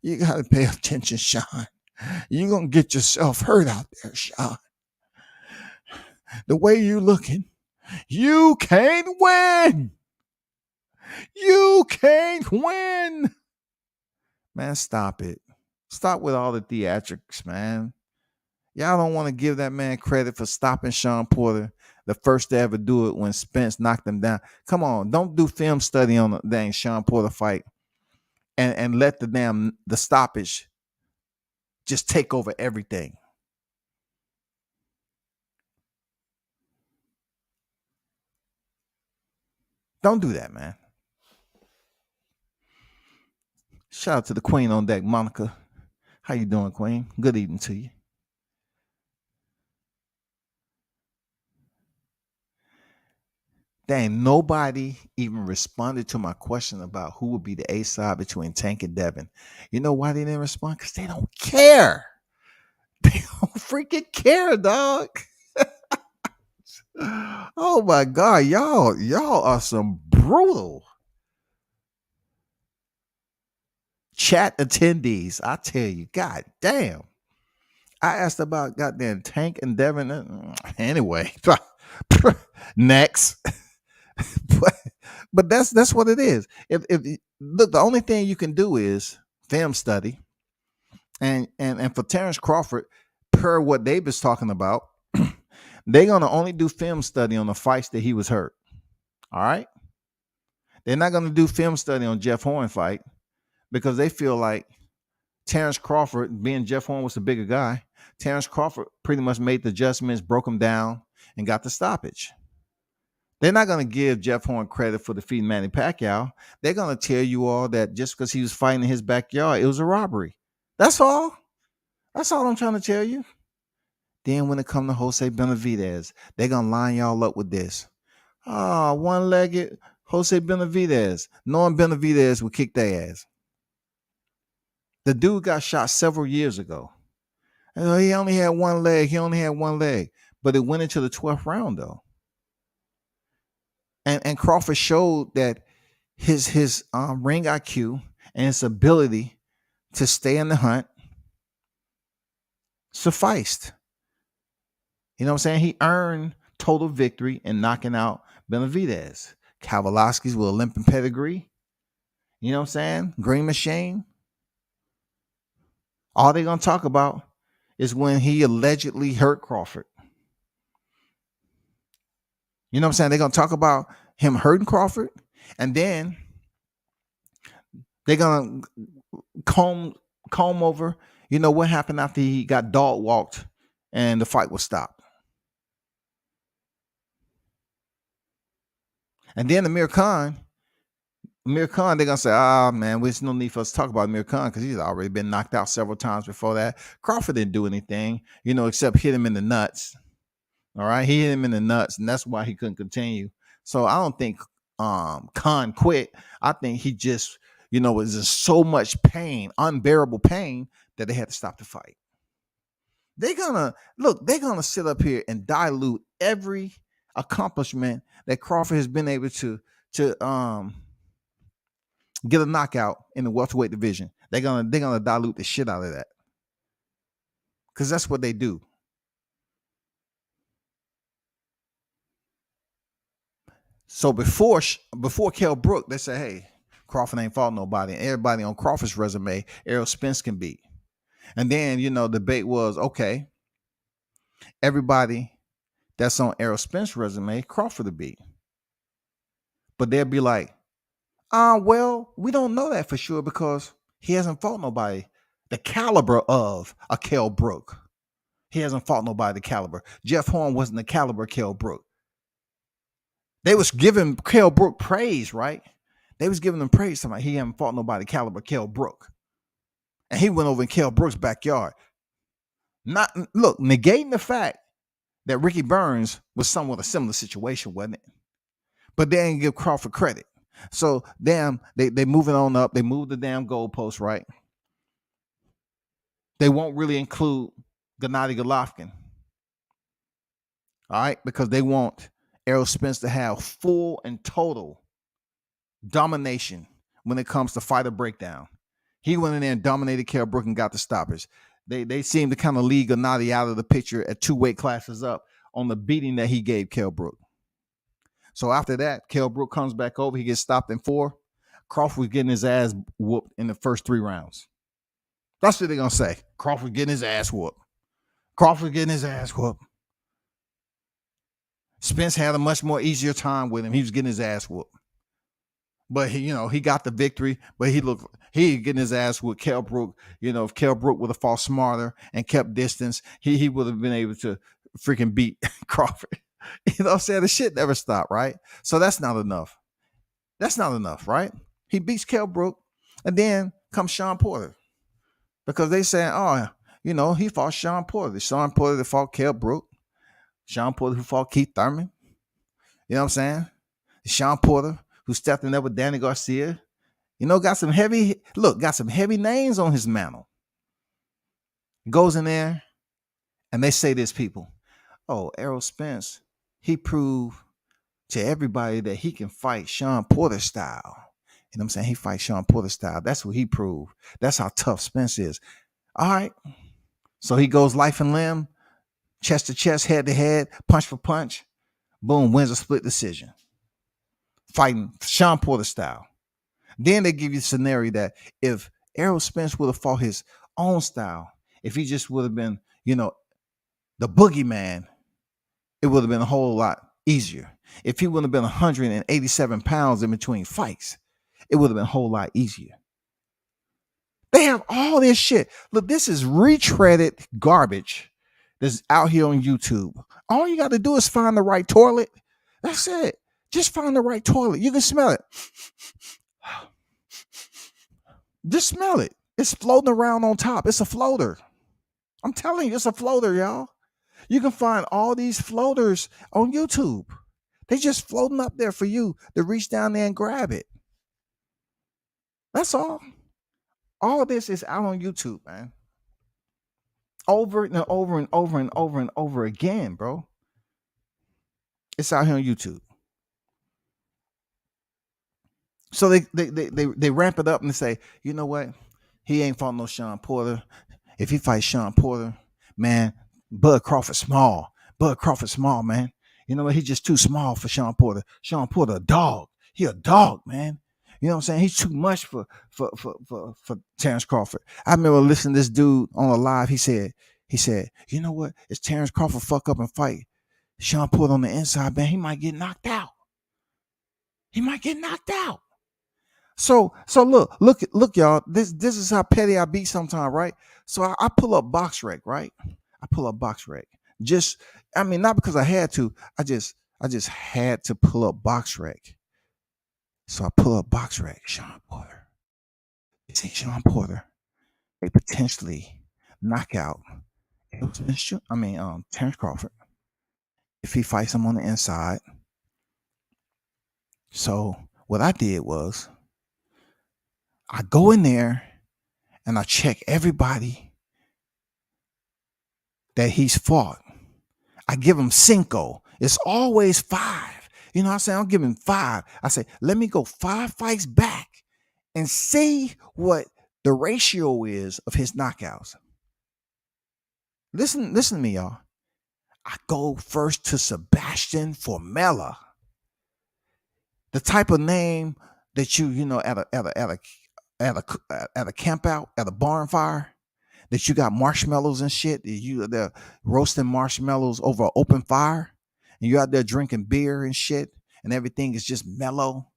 you got to pay attention, Sean. You're going to get yourself hurt out there, Sean. The way you looking, you can't win. You can't win. Man, stop it. Stop with all the theatrics, man. Y'all don't want to give that man credit for stopping Sean Porter, the first to ever do it when Spence knocked him down. Come on, don't do film study on the dang Sean Porter fight and let the stoppage just take over everything. Don't do that, man. Shout out to the queen on deck, Monica. How you doing, queen? Good evening to you. Dang, nobody even responded to my question about who would be the A side between Tank and Devin. You know why they didn't respond? Because they don't care. They don't freaking care, dog. Oh my God, y'all are some brutal chat attendees. I tell you, God damn. I asked about goddamn Tank and Devin. Anyway, next. but that's what it is. If look, the only thing you can do is film study, and for Terrence Crawford, per what Dave is talking about, they're gonna only do film study on the fights that he was hurt. All right, they're not gonna do film study on Jeff Horn fight because they feel like Terrence Crawford, being Jeff Horn was the bigger guy, Terrence Crawford pretty much made the adjustments, broke him down, and got the stoppage. They're not going to give Jeff Horn credit for defeating Manny Pacquiao. They're going to tell you all that just because he was fighting in his backyard, it was a robbery. That's all. That's all I'm trying to tell you. Then when it comes to Jose Benavidez, they're going to line y'all up with this. One-legged Jose Benavidez, knowing Benavidez would kick their ass. The dude got shot several years ago. He only had one leg. But it went into the 12th round, though. And Crawford showed that his ring IQ and his ability to stay in the hunt sufficed. You know what I'm saying? He earned total victory in knocking out Benavidez. Kavaliauskis with a limping pedigree. You know what I'm saying? Green Machine. All they're going to talk about is when he allegedly hurt Crawford. You know what I'm saying? They're going to talk about him hurting Crawford, and then they're going to comb over, what happened after he got dog walked and the fight was stopped. And then Amir Khan, they're going to say, man, there's no need for us to talk about Amir Khan because he's already been knocked out several times before that. Crawford didn't do anything, except hit him in the nuts. All right. He hit him in the nuts, and that's why he couldn't continue. So I don't think Khan quit. I think he just, was in so much pain, unbearable pain, that they had to stop the fight. They're going to sit up here and dilute every accomplishment that Crawford has been able to get a knockout in the welterweight division. They're gonna dilute the shit out of that, because that's what they do. So before Kell Brook, they say, hey, Crawford ain't fought nobody. And everybody on Crawford's resume, Errol Spence can beat. And then, the debate was, okay, everybody that's on Errol Spence's resume, Crawford to beat. But they'll be like, well, we don't know that for sure because he hasn't fought nobody the caliber of a Kell Brook. He hasn't fought nobody the caliber. Jeff Horn wasn't the caliber of Kell Brook. They was giving Kell Brook praise, right? They was giving him praise. Somebody, he haven't fought nobody caliber Kell Brook. And he went over in Kell Brook's backyard. Negating the fact that Ricky Burns was somewhat a similar situation, wasn't it? But they didn't give Crawford credit. So they moving on up. They moved the damn goalpost, right? They won't really include Gennady Golovkin. All right, because they want Errol Spence to have full and total domination when it comes to fighter breakdown. He went in there and dominated Kell Brook and got the stoppers. They seem to kind of leave Gennady out of the picture at 2 weight classes up on the beating that he gave Kell Brook. So after that, Kell Brook comes back over. He gets stopped in 4. Crawford was getting his ass whooped in the first 3 rounds. That's what they're going to say. Crawford getting his ass whooped. Spence had a much more easier time with him. He was getting his ass whooped. But he got the victory, but he getting his ass with Kell Brook. If Kell Brook would have fought smarter and kept distance, he would have been able to freaking beat Crawford. You know what I'm saying? The shit never stopped, right? So that's not enough. Right? He beats Kell Brook, and then comes Sean Porter. Because they saying, he fought Sean Porter. Sean Porter that fought Kell Brook. Sean Porter who fought Keith Thurman. You know what I'm saying? Sean Porter who stepped in there with Danny Garcia. Got some heavy names on his mantle. Goes in there, and they say this, people. Oh, Errol Spence, he proved to everybody that he can fight Sean Porter style. You know what I'm saying? He fights Sean Porter style. That's what he proved. That's how tough Spence is. All right. So he goes life and limb, chest to chest, head to head, punch for punch. Boom, wins a split decision. Fighting Sean Porter style. Then they give you the scenario that if Errol Spence would have fought his own style, if he just would have been, the boogeyman, it would have been a whole lot easier. If he would have been 187 pounds in between fights, it would have been a whole lot easier. They have all this shit. Look, this is retreaded garbage that's out here on YouTube. All you got to do is find the right toilet. That's it. Just find the right toilet. You can smell it. Just smell it. It's floating around on top. It's a floater. I'm telling you, it's a floater, y'all. You can find all these floaters on YouTube. They just floating up there for you to reach down there and grab it. That's all. All of this is out on YouTube, man. Over and over and over and over and over again, bro. It's out here on YouTube. So they ramp it up and they say, you know what? He ain't fought no Sean Porter. If he fights Sean Porter, man, Bud Crawford small. Bud Crawford small, man. You know what? He's just too small for Sean Porter. Sean Porter a dog. He a dog, man. You know what I'm saying? He's too much for Terrence Crawford. I remember listening to this dude on a live. He said, you know what? If Terrence Crawford fuck up and fight Sean Porter on the inside, man, he might get knocked out. He might get knocked out. So look, y'all. This is how petty I be sometimes, right? So I pull up BoxRec, right? I pull up BoxRec. Not because I had to. I just had to pull up BoxRec. So I pull up BoxRec. Sean Porter. You see Sean Porter, a potentially knockout. Terrence Crawford, if he fights him on the inside. So what I did was, I go in there and I check everybody that he's fought. I give him 5. It's always 5. You know what I'm saying? I'll give him 5. I say, let me go 5 fights back and see what the ratio is of his knockouts. Listen to me, y'all. I go first to Sebastian Formella. The type of name that you know, at a camp out, at a barn fire, that you got marshmallows and shit. They're roasting marshmallows over an open fire, and you're out there drinking beer and shit, and everything is just mellow.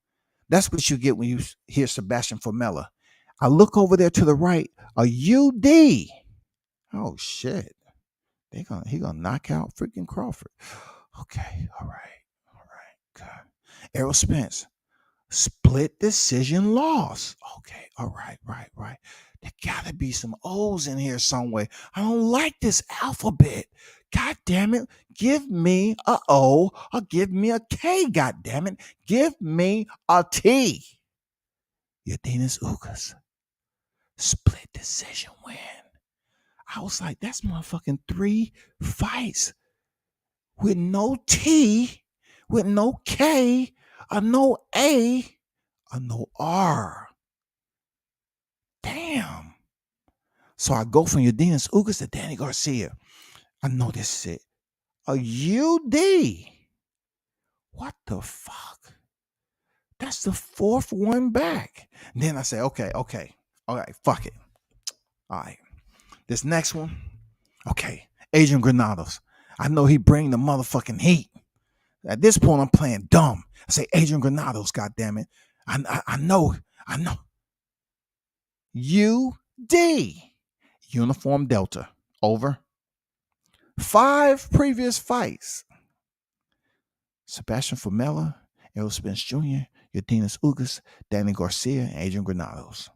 That's what you get when you hear Sebastian Formella. I look over there to the right, a UD. Oh shit. He gonna knock out freaking Crawford. Okay, all right. God. Errol Spence. Split decision loss. Okay, all right. There gotta be some O's in here somewhere. I don't like this alphabet. God damn it. Give me a O or give me a K, god damn it. Give me a T. Yadinas Ugas. Split decision win. I was like, that's motherfucking 3 fights with no T, with no K, or no A, or no R. Damn. So I go from Yadinas Ugas to Danny Garcia. I know this is it. A UD. What the fuck? That's the 4th one back. And then I say, okay. All right, fuck it. All right. This next one, okay, Adrian Granados. I know he bring the motherfucking heat. At this point, I'm playing dumb. I say, Adrian Granados, goddammit. I know. UD. Uniform Delta. Over. 5 previous fights. Sebastian Formella, Errol Spence Jr., Yadinas Ugas, Danny Garcia, and Adrian Granados.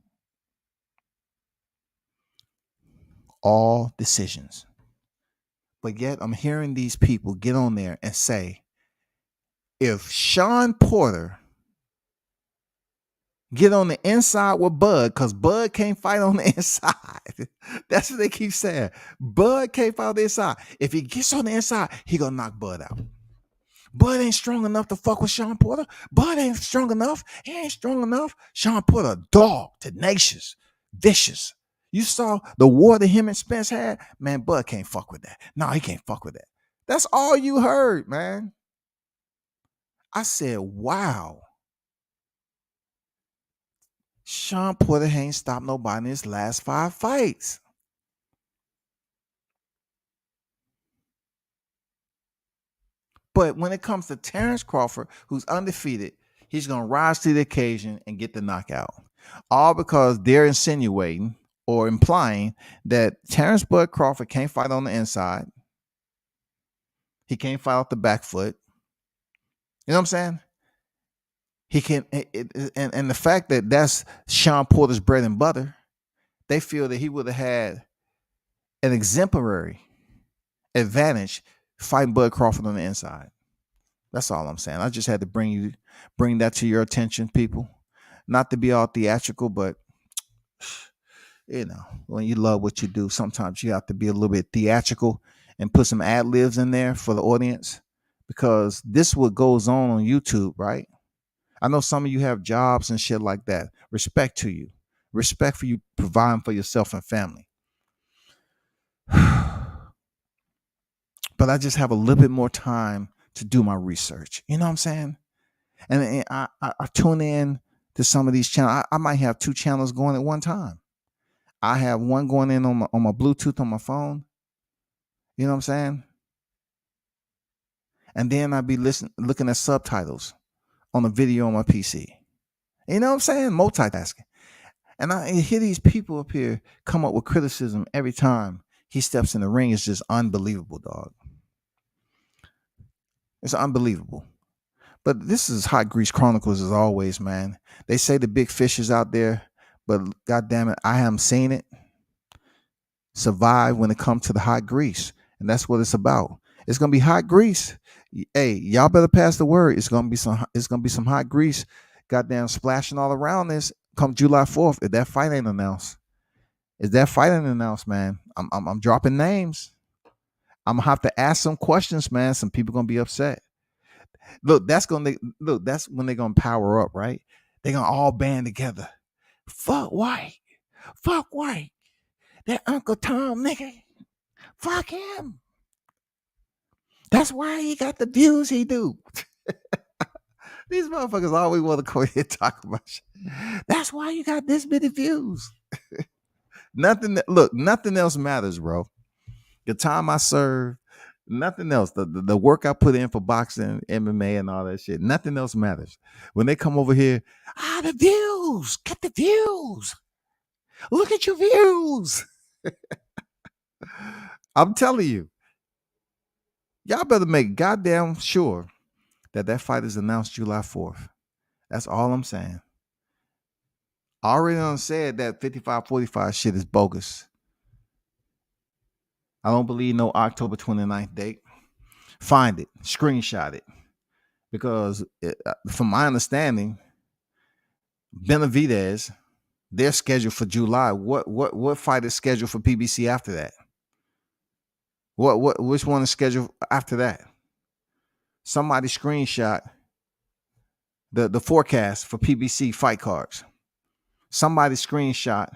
All decisions. But yet I'm hearing these people get on there and say, if Sean Porter get on the inside with Bud, because Bud can't fight on the inside. That's what they keep saying. Bud can't fight on the inside. If he gets on the inside, he gonna knock Bud out. Bud ain't strong enough to fuck with Sean Porter. Bud ain't strong enough. He ain't strong enough. Sean Porter, dog, tenacious, vicious. You saw the war that him and Spence had? Man, Bud can't fuck with that. No, he can't fuck with that. That's all you heard, man. I said, wow. Sean Porter ain't stopped nobody in his last 5 fights. But when it comes to Terrence Crawford, who's undefeated, he's going to rise to the occasion and get the knockout. All because they're insinuating or implying that Terrence Bud Crawford can't fight on the inside. He can't fight off the back foot. You know what I'm saying? He can, and the fact that that's Sean Porter's bread and butter, they feel that he would have had an exemplary advantage fighting Bud Crawford on the inside. That's all I'm saying. I just had to bring that to your attention, people. Not to be all theatrical, but when you love what you do, sometimes you have to be a little bit theatrical and put some ad libs in there for the audience, because this what goes on YouTube, right? I know some of you have jobs and shit like that. Respect to you. Respect for you providing for yourself and family. But I just have a little bit more time to do my research. You know what I'm saying? And I tune in to some of these channels. I might have 2 channels going at one time. I have one going in on my Bluetooth on my phone. You know what I'm saying? And then I'd be looking at subtitles on a video on my PC. You know what I'm saying? Multitasking. And I hear these people up here come up with criticism every time he steps in the ring. It's just unbelievable, dog. It's unbelievable. But this is Hot Grease Chronicles as always, man. They say the big fish is out there, but God damn it, I haven't seen it survive when it comes to the hot grease. And that's what it's about. It's gonna be hot grease. Hey, y'all better pass the word. It's gonna be some hot grease, goddamn splashing all around this come July 4th. If that fight ain't announced. Man? I'm dropping names. I'm gonna have to ask some questions, man. Some people gonna be upset. That's when they're gonna power up, right? They're gonna all band together. Fuck white. That Uncle Tom nigga. Fuck him. That's why he got the views he do. These motherfuckers always want to go here and talk about shit. That's why you got this many views. Nothing else matters, bro. The time I serve, nothing else. The work I put in for boxing, MMA, and all that shit, nothing else matters. When they come over here, the views, get the views. Look at your views. I'm telling you, y'all better make goddamn sure that fight is announced July 4th. That's all I'm saying. I already done said that 55-45 shit is bogus. I don't believe no October 29th date. Find it, screenshot it, because from my understanding, Benavidez, they're scheduled for July. What fight is scheduled for PBC after that? Which one is scheduled after that? Somebody screenshot the forecast for PBC fight cards. Somebody screenshot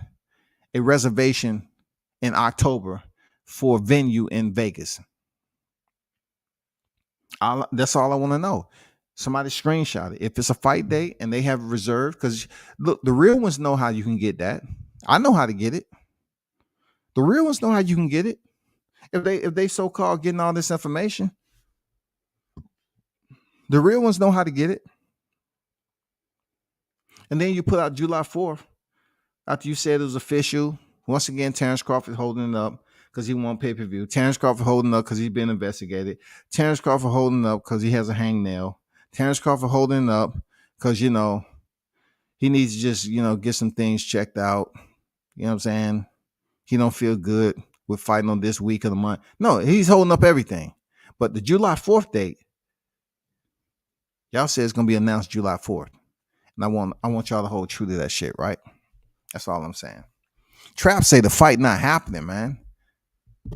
a reservation in October for a venue in Vegas. That's all I want to know. Somebody screenshot it. If it's a fight date and they have it reserved, because look, the real ones know how you can get that. I know how to get it. The real ones know how you can get it. If they so-called getting all this information, the real ones know how to get it. And then you put out July 4th after you said it was official. Once again, Terrence Crawford holding it up because he won pay-per-view. Terrence Crawford holding up because he's been investigated. Terrence Crawford holding up because he has a hangnail. Terrence Crawford holding up because, he needs to just, get some things checked out. You know what I'm saying? He don't feel good with fighting on this week of the month. No, he's holding up everything. But the July 4th date, y'all said it's going to be announced July 4th. And I want y'all to hold true to that shit, right? That's all I'm saying. Trap say the fight not happening, man.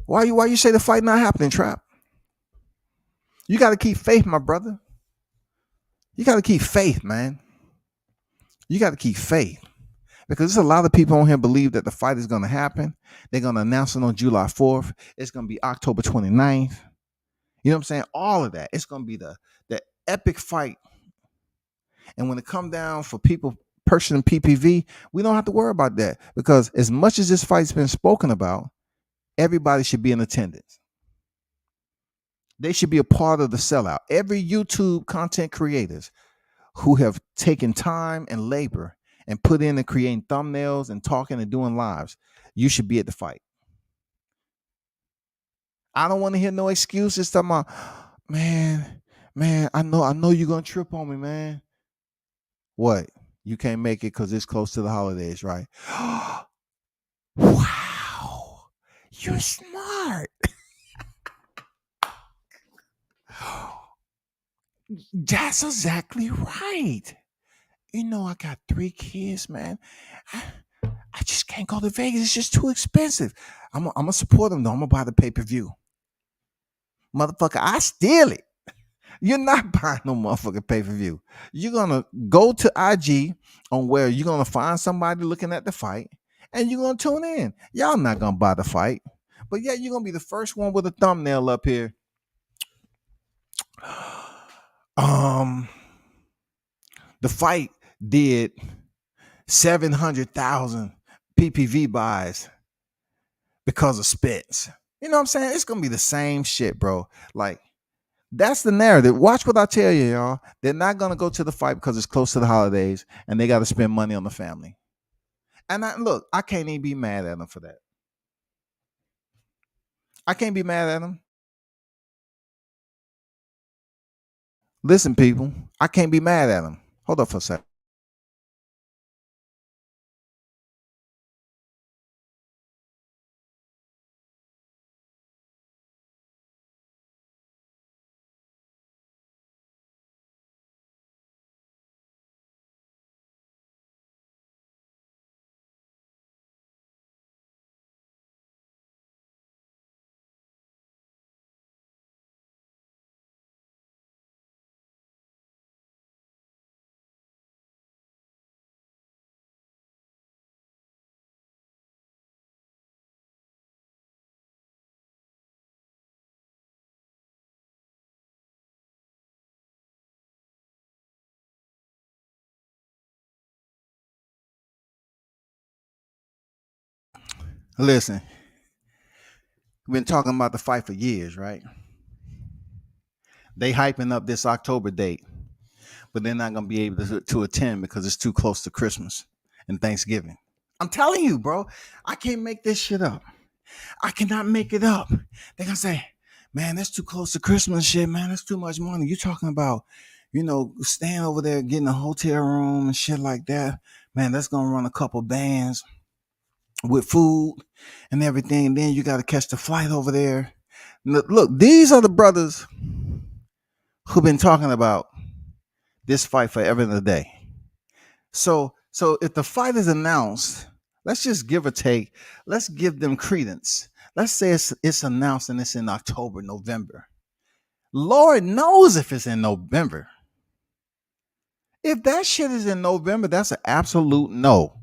Why you say the fight not happening, Trap? You got to keep faith, my brother. You got to keep faith, man. You got to keep faith. Because there's a lot of people on here believe that the fight is going to happen. They're going to announce it on July 4th. It's going to be October 29th. You know what I'm saying? All of that. It's going to be the epic fight. And when it come down for people purchasing PPV, we don't have to worry about that. Because as much as this fight's been spoken about, everybody should be in attendance. They should be a part of the sellout. Every YouTube content creators who have taken time and labor and put in and creating thumbnails and talking and doing lives, you should be at the fight. I don't want to hear no excuses talking about, man, I know you're going to trip on me, man. What? You can't make it because it's close to the holidays, right? Wow. You're smart. That's exactly right. You know, I got 3 kids, man. I, I just can't go to Vegas. It's just too expensive. I'm gonna support them though. I'm gonna buy the pay-per-view. Motherfucker, I steal it. You're not buying no motherfucking pay-per-view. You're gonna go to IG on where you're gonna find somebody looking at the fight and you're gonna tune in. Y'all not gonna buy the fight. But yeah, you're gonna be the first one with a thumbnail up here. The fight did 700,000 PPV buys because of Spence. You know what I'm saying? It's gonna be the same shit, bro. Like, that's the narrative. Watch what I tell you, y'all. They're not gonna go to the fight because it's close to the holidays and they got to spend money on the family. And look, I can't even be mad at them for that. I can't be mad at them. Listen, people, I can't be mad at them. Hold up for a second. Listen, we've been talking about the fight for years, right? They hyping up this October date, but they're not gonna be able to attend because it's too close to Christmas and Thanksgiving. I'm telling you, bro, I can't make this shit up. I cannot make it up. They're gonna say, man, that's too close to Christmas shit, man. That's too much money. You talking about, staying over there, getting a hotel room and shit like that. Man, that's gonna run a couple bands with food and everything. Then you gotta catch the flight over there. Look, these are the brothers who've been talking about this fight forever and a day. So if the fight is announced, let's just give or take, let's give them credence. Let's say it's announced and it's in October, November. Lord knows if it's in November. If that shit is in November, that's an absolute no.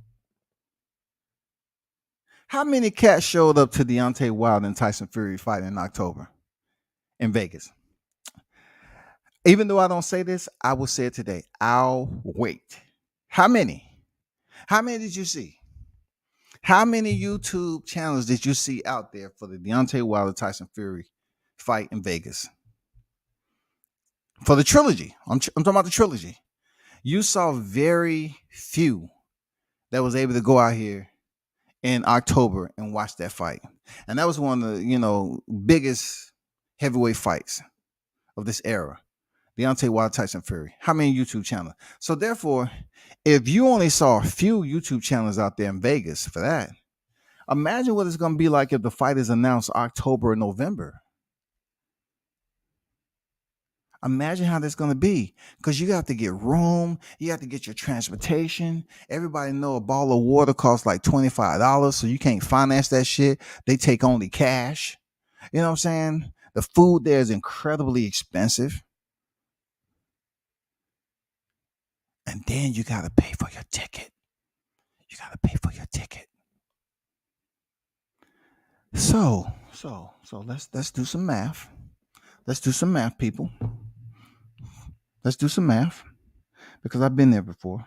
How many cats showed up to Deontay Wilder and Tyson Fury fight in October in Vegas? Even though I don't say this, I will say it today. I'll wait. How many? How many did you see? How many YouTube channels did you see out there for the Deontay Wilder Tyson Fury fight in Vegas? For the trilogy. I'm talking about the trilogy. You saw very few that was able to go out here in October and watch that fight. And that was one of the, biggest heavyweight fights of this era. Deontay Wilder, Tyson Fury. How many YouTube channels? So therefore, if you only saw a few YouTube channels out there in Vegas for that, imagine what it's going to be like if the fight is announced October or November. Imagine how that's going to be, because you have to get room, you have to get your transportation. Everybody know a bottle of water costs like $25, so you can't finance that shit. They take only cash. You know what I'm saying? The food there is incredibly expensive. And then you got to pay for your ticket. You got to pay for your ticket. So let's do some math. Let's do some math, people. Let's do some math, because I've been there before.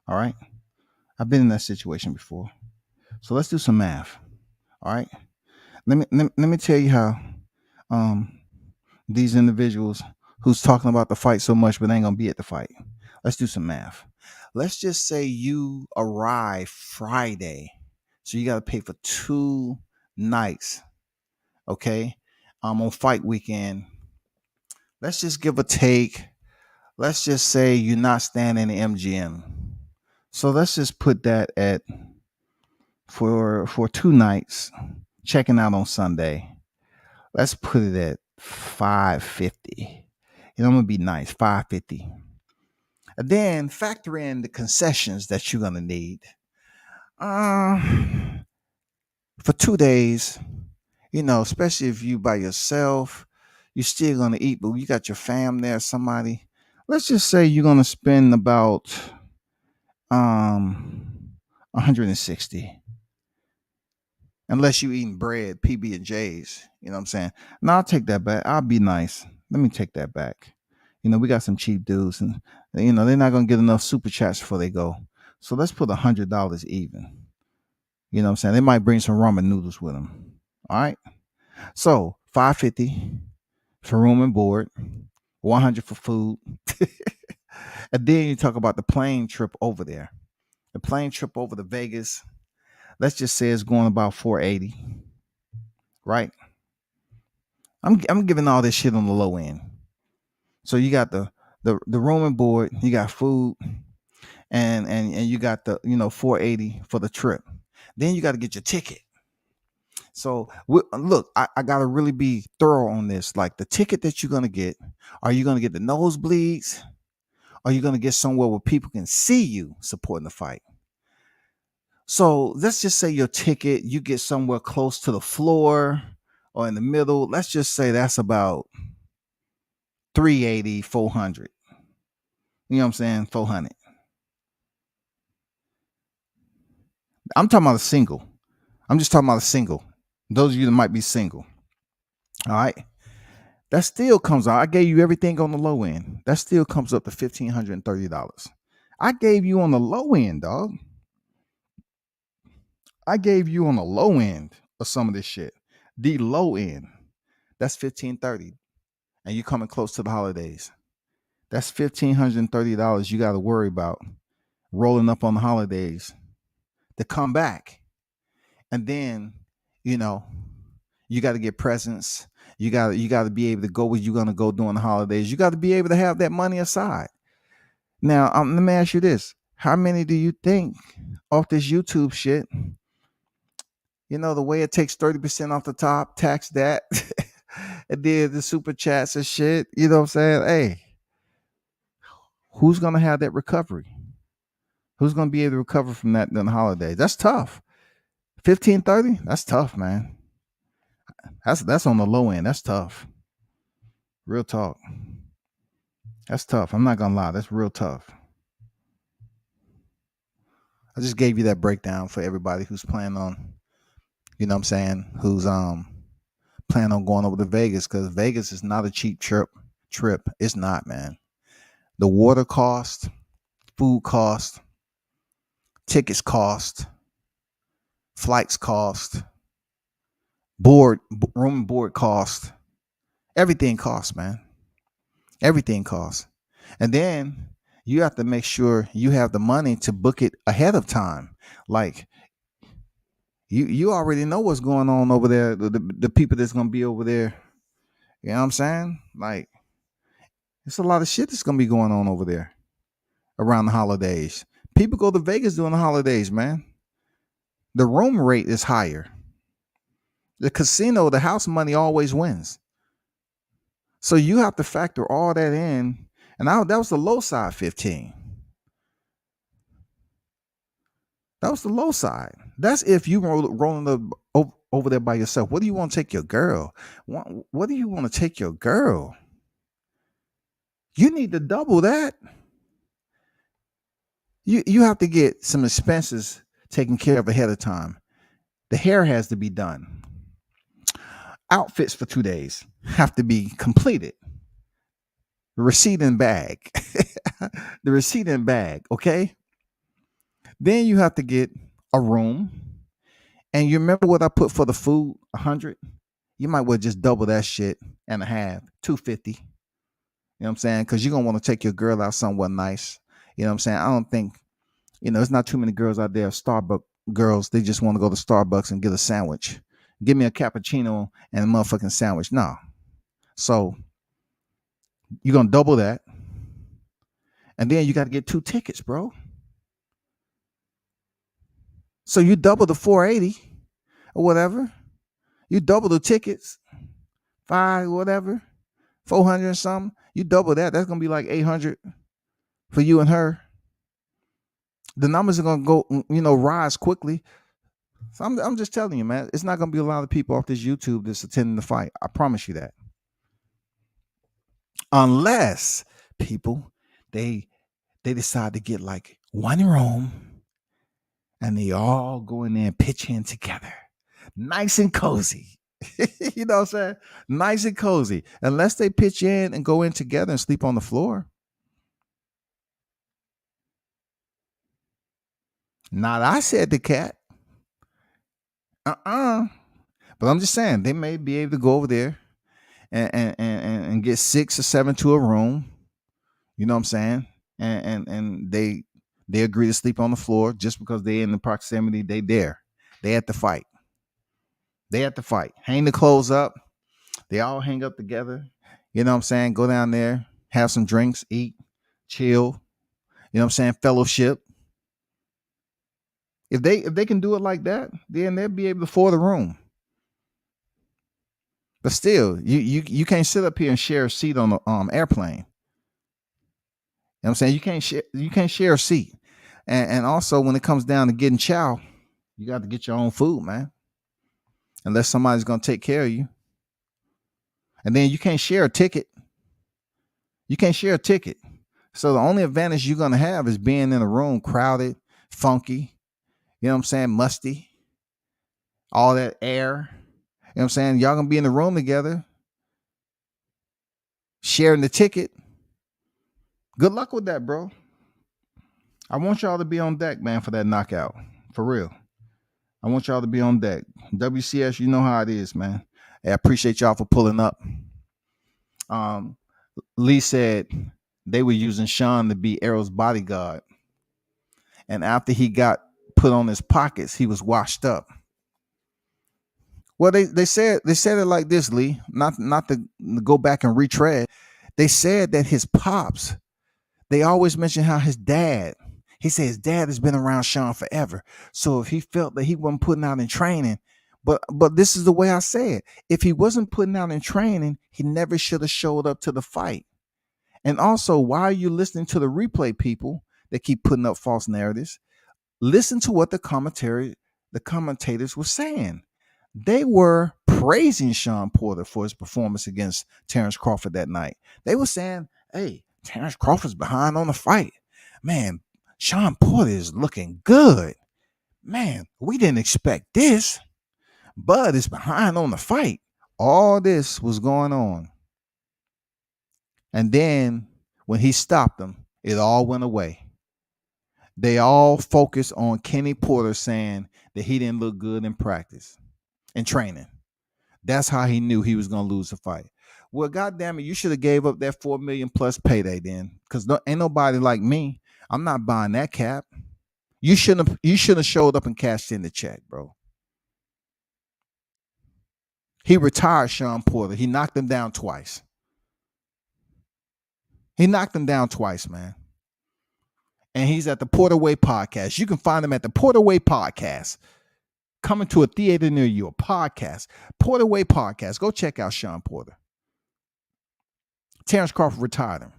All right. I've been in that situation before. So let's do some math. All right. Let me tell you how these individuals who's talking about the fight so much but ain't gonna be at the fight. Let's do some math. Let's just say you arrive Friday. So you got to pay for 2 nights. Okay. On fight weekend. Let's just give or take. Let's just say you're not staying in the MGM. So let's just put that at for 2 nights, checking out on Sunday. Let's put it at $550. I'm gonna be nice, 550. And then factor in the concessions that you're gonna need. Uh, for 2 days, especially if you by yourself, you're still gonna eat, but you got your fam there, somebody. Let's just say you're gonna spend about 160, unless you eating bread, PB and J's. You know what I'm saying? No, I'll take that back. I'll be nice. Let me take that back. We got some cheap dudes, and they're not gonna get enough super chats before they go. So let's put $100 even. You know what I'm saying? They might bring some ramen noodles with them. All right. So 550 for room and board, 100 for food. And then you talk about the plane trip over there. The plane trip over to Vegas, let's just say it's going about 480. Right? I'm giving all this shit on the low end. So you got the room and board, you got food, and you got the 480 for the trip. Then you got to get your ticket. So look, I gotta really be thorough on this. Like the ticket that you're gonna get, are you gonna get the nosebleeds? Are you gonna get somewhere where people can see you supporting the fight? So let's just say your ticket, you get somewhere close to the floor or in the middle. Let's just say that's about 380, 400. You know what I'm saying? 400. I'm talking about a single. I'm just talking about a single. Those of you that might be single. All right. That still comes out. I gave you everything on the low end. That still comes up to $1,530. I gave you on the low end, dog. I gave you on the low end of some of this shit. The low end. That's $1,530. And you're coming close to the holidays. That's $1,530 you got to worry about rolling up on the holidays to come back. And then, you got to get presents. You got to be able to go where you're going to go during the holidays. You got to be able to have that money aside. Now, let me ask you this. How many do you think off this YouTube shit, the way it takes 30% off the top, tax that, and then the super chats and shit, you know what I'm saying? Hey, who's going to have that recovery? Who's going to be able to recover from that during the holidays? That's tough. 1530, that's tough, man. That's on the low end. That's tough. Real talk. That's tough. I'm not gonna lie. That's real tough. I just gave you that breakdown for everybody who's planning on, who's planning on going over to Vegas, because Vegas is not a cheap trip. It's not, man. The water cost, food cost, tickets cost, flights cost, room and board cost. Everything costs, man. Everything costs. And then you have to make sure you have the money to book it ahead of time. Like you already know what's going on over there, the people that's going to be over there. You know what I'm saying? Like it's a lot of shit that's going to be going on over there around the holidays. People go to Vegas during the holidays, man. The room rate is higher. The casino, the house money always wins. So you have to factor all that in. And that was the low side 15. That was the low side. That's if you rolling over there by yourself. What do you want to take your girl? What do you want to take your girl? You need to double that. You have to get some expenses taken care of ahead of time. The hair has to be done. Outfits for 2 days have to be completed. The receipt and bag. The receipt and bag, okay? Then you have to get a room. And you remember what I put for the food? 100. You might well just double that shit and a half, 250. You know what I'm saying? Because you're going to want to take your girl out somewhere nice. You know what I'm saying? I don't think, there's not too many girls out there, Starbucks girls. They just want to go to Starbucks and get a sandwich. Give me a cappuccino and a motherfucking sandwich. No. So you're going to double that. And then you got to get 2 tickets, bro. So you double the 480 or whatever. You double the tickets, 5, whatever, 400 or something. You double that, that's gonna be like 800 for you and her. The numbers are gonna go, rise quickly. So I'm just telling you, man, it's not gonna be a lot of people off this YouTube that's attending the fight. I promise you that. Unless people they decide to get like one room and they all go in there and pitch in together. Nice and cozy. You know what I'm saying? Nice and cozy. Unless they pitch in and go in together and sleep on the floor. Not I said the cat. But I'm just saying they may be able to go over there and get 6 or 7 to a room. You know what I'm saying? And they agree to sleep on the floor just because they're in the proximity. They there. They at the fight. Hang the clothes up. They all hang up together. You know what I'm saying? Go down there, have some drinks, eat, chill. You know what I'm saying? Fellowship. If they can do it like that, then they'll be able to afford a room. But still, you can't sit up here and share a seat on the airplane. You know what I'm saying? You can't share a seat. And also when it comes down to getting chow, you got to get your own food, man. Unless somebody's gonna take care of you. And then you can't share a ticket. So the only advantage you're gonna have is being in a room crowded, funky, you know what I'm saying, musty, all that air. You know what I'm saying? Y'all gonna be in the room together, sharing the ticket. Good luck with that, bro. I want y'all to be on deck, man, for that knockout. For real. I want y'all to be on deck. WCS, you know how it is, man. Hey, I appreciate y'all for pulling up. Lee said they were using Sean to be Errol's bodyguard. And after he got put on his pockets, he was washed up. Well, they said it like this, Lee, not to go back and retread. They said that his pops, they always mention how his dad, he said his dad has been around Sean forever. So if he felt that he wasn't putting out in training, but this is the way I say it. If he wasn't putting out in training, he never should have showed up to the fight. And also, why are you listening to the replay people that keep putting up false narratives? Listen to what the commentators were saying. They were praising Sean Porter for his performance against Terrence Crawford that night. They were saying, hey, Terrence Crawford's behind on the fight. Man, Sean Porter is looking good. Man, we didn't expect this. Bud is behind on the fight. All this was going on. And then when he stopped them, it all went away. They all focused on Kenny Porter saying that he didn't look good in practice and training. That's how he knew he was going to lose the fight. Well, goddamn it, you should have gave up that $4 million plus payday then, because ain't nobody like me. I'm not buying that cap. You shouldn't have showed up and cashed in the check, bro. He retired Sean Porter. He knocked him down twice. Man. And he's at the Porter Way Podcast. You can find him at the Porter Way Podcast. Coming to a theater near you, a podcast. Porter Way Podcast. Go check out Sean Porter. Terrence Crawford retired him.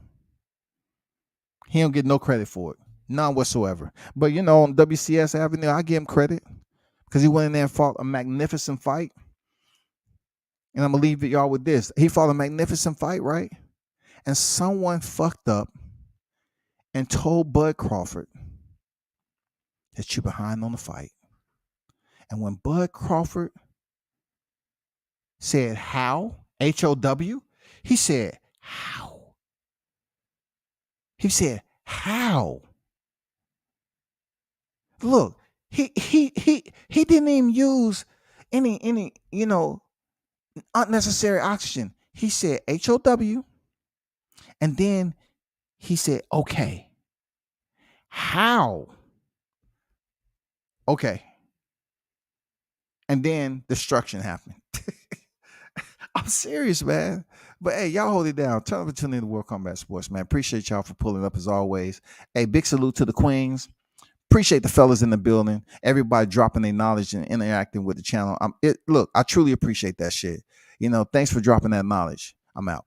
He don't get no credit for it. None whatsoever. But, on WCS Avenue, I give him credit because he went in there and fought a magnificent fight. And I'm going to leave y'all with this. He fought a magnificent fight, right? And someone fucked up and told Bud Crawford that you're behind on the fight. And when Bud Crawford said how, H-O-W, he said how. He said how. Look, he didn't even use any unnecessary oxygen. He said H-O-W, and then he said okay. How? Okay. And then destruction happened. I'm serious, man. But hey, y'all hold it down. Tell them to tune in to World Combat Sports, man. Appreciate y'all for pulling up as always. Hey, big salute to the Queens. Appreciate the fellas in the building. Everybody dropping their knowledge and interacting with the channel. Look, I truly appreciate that shit. Thanks for dropping that knowledge. I'm out.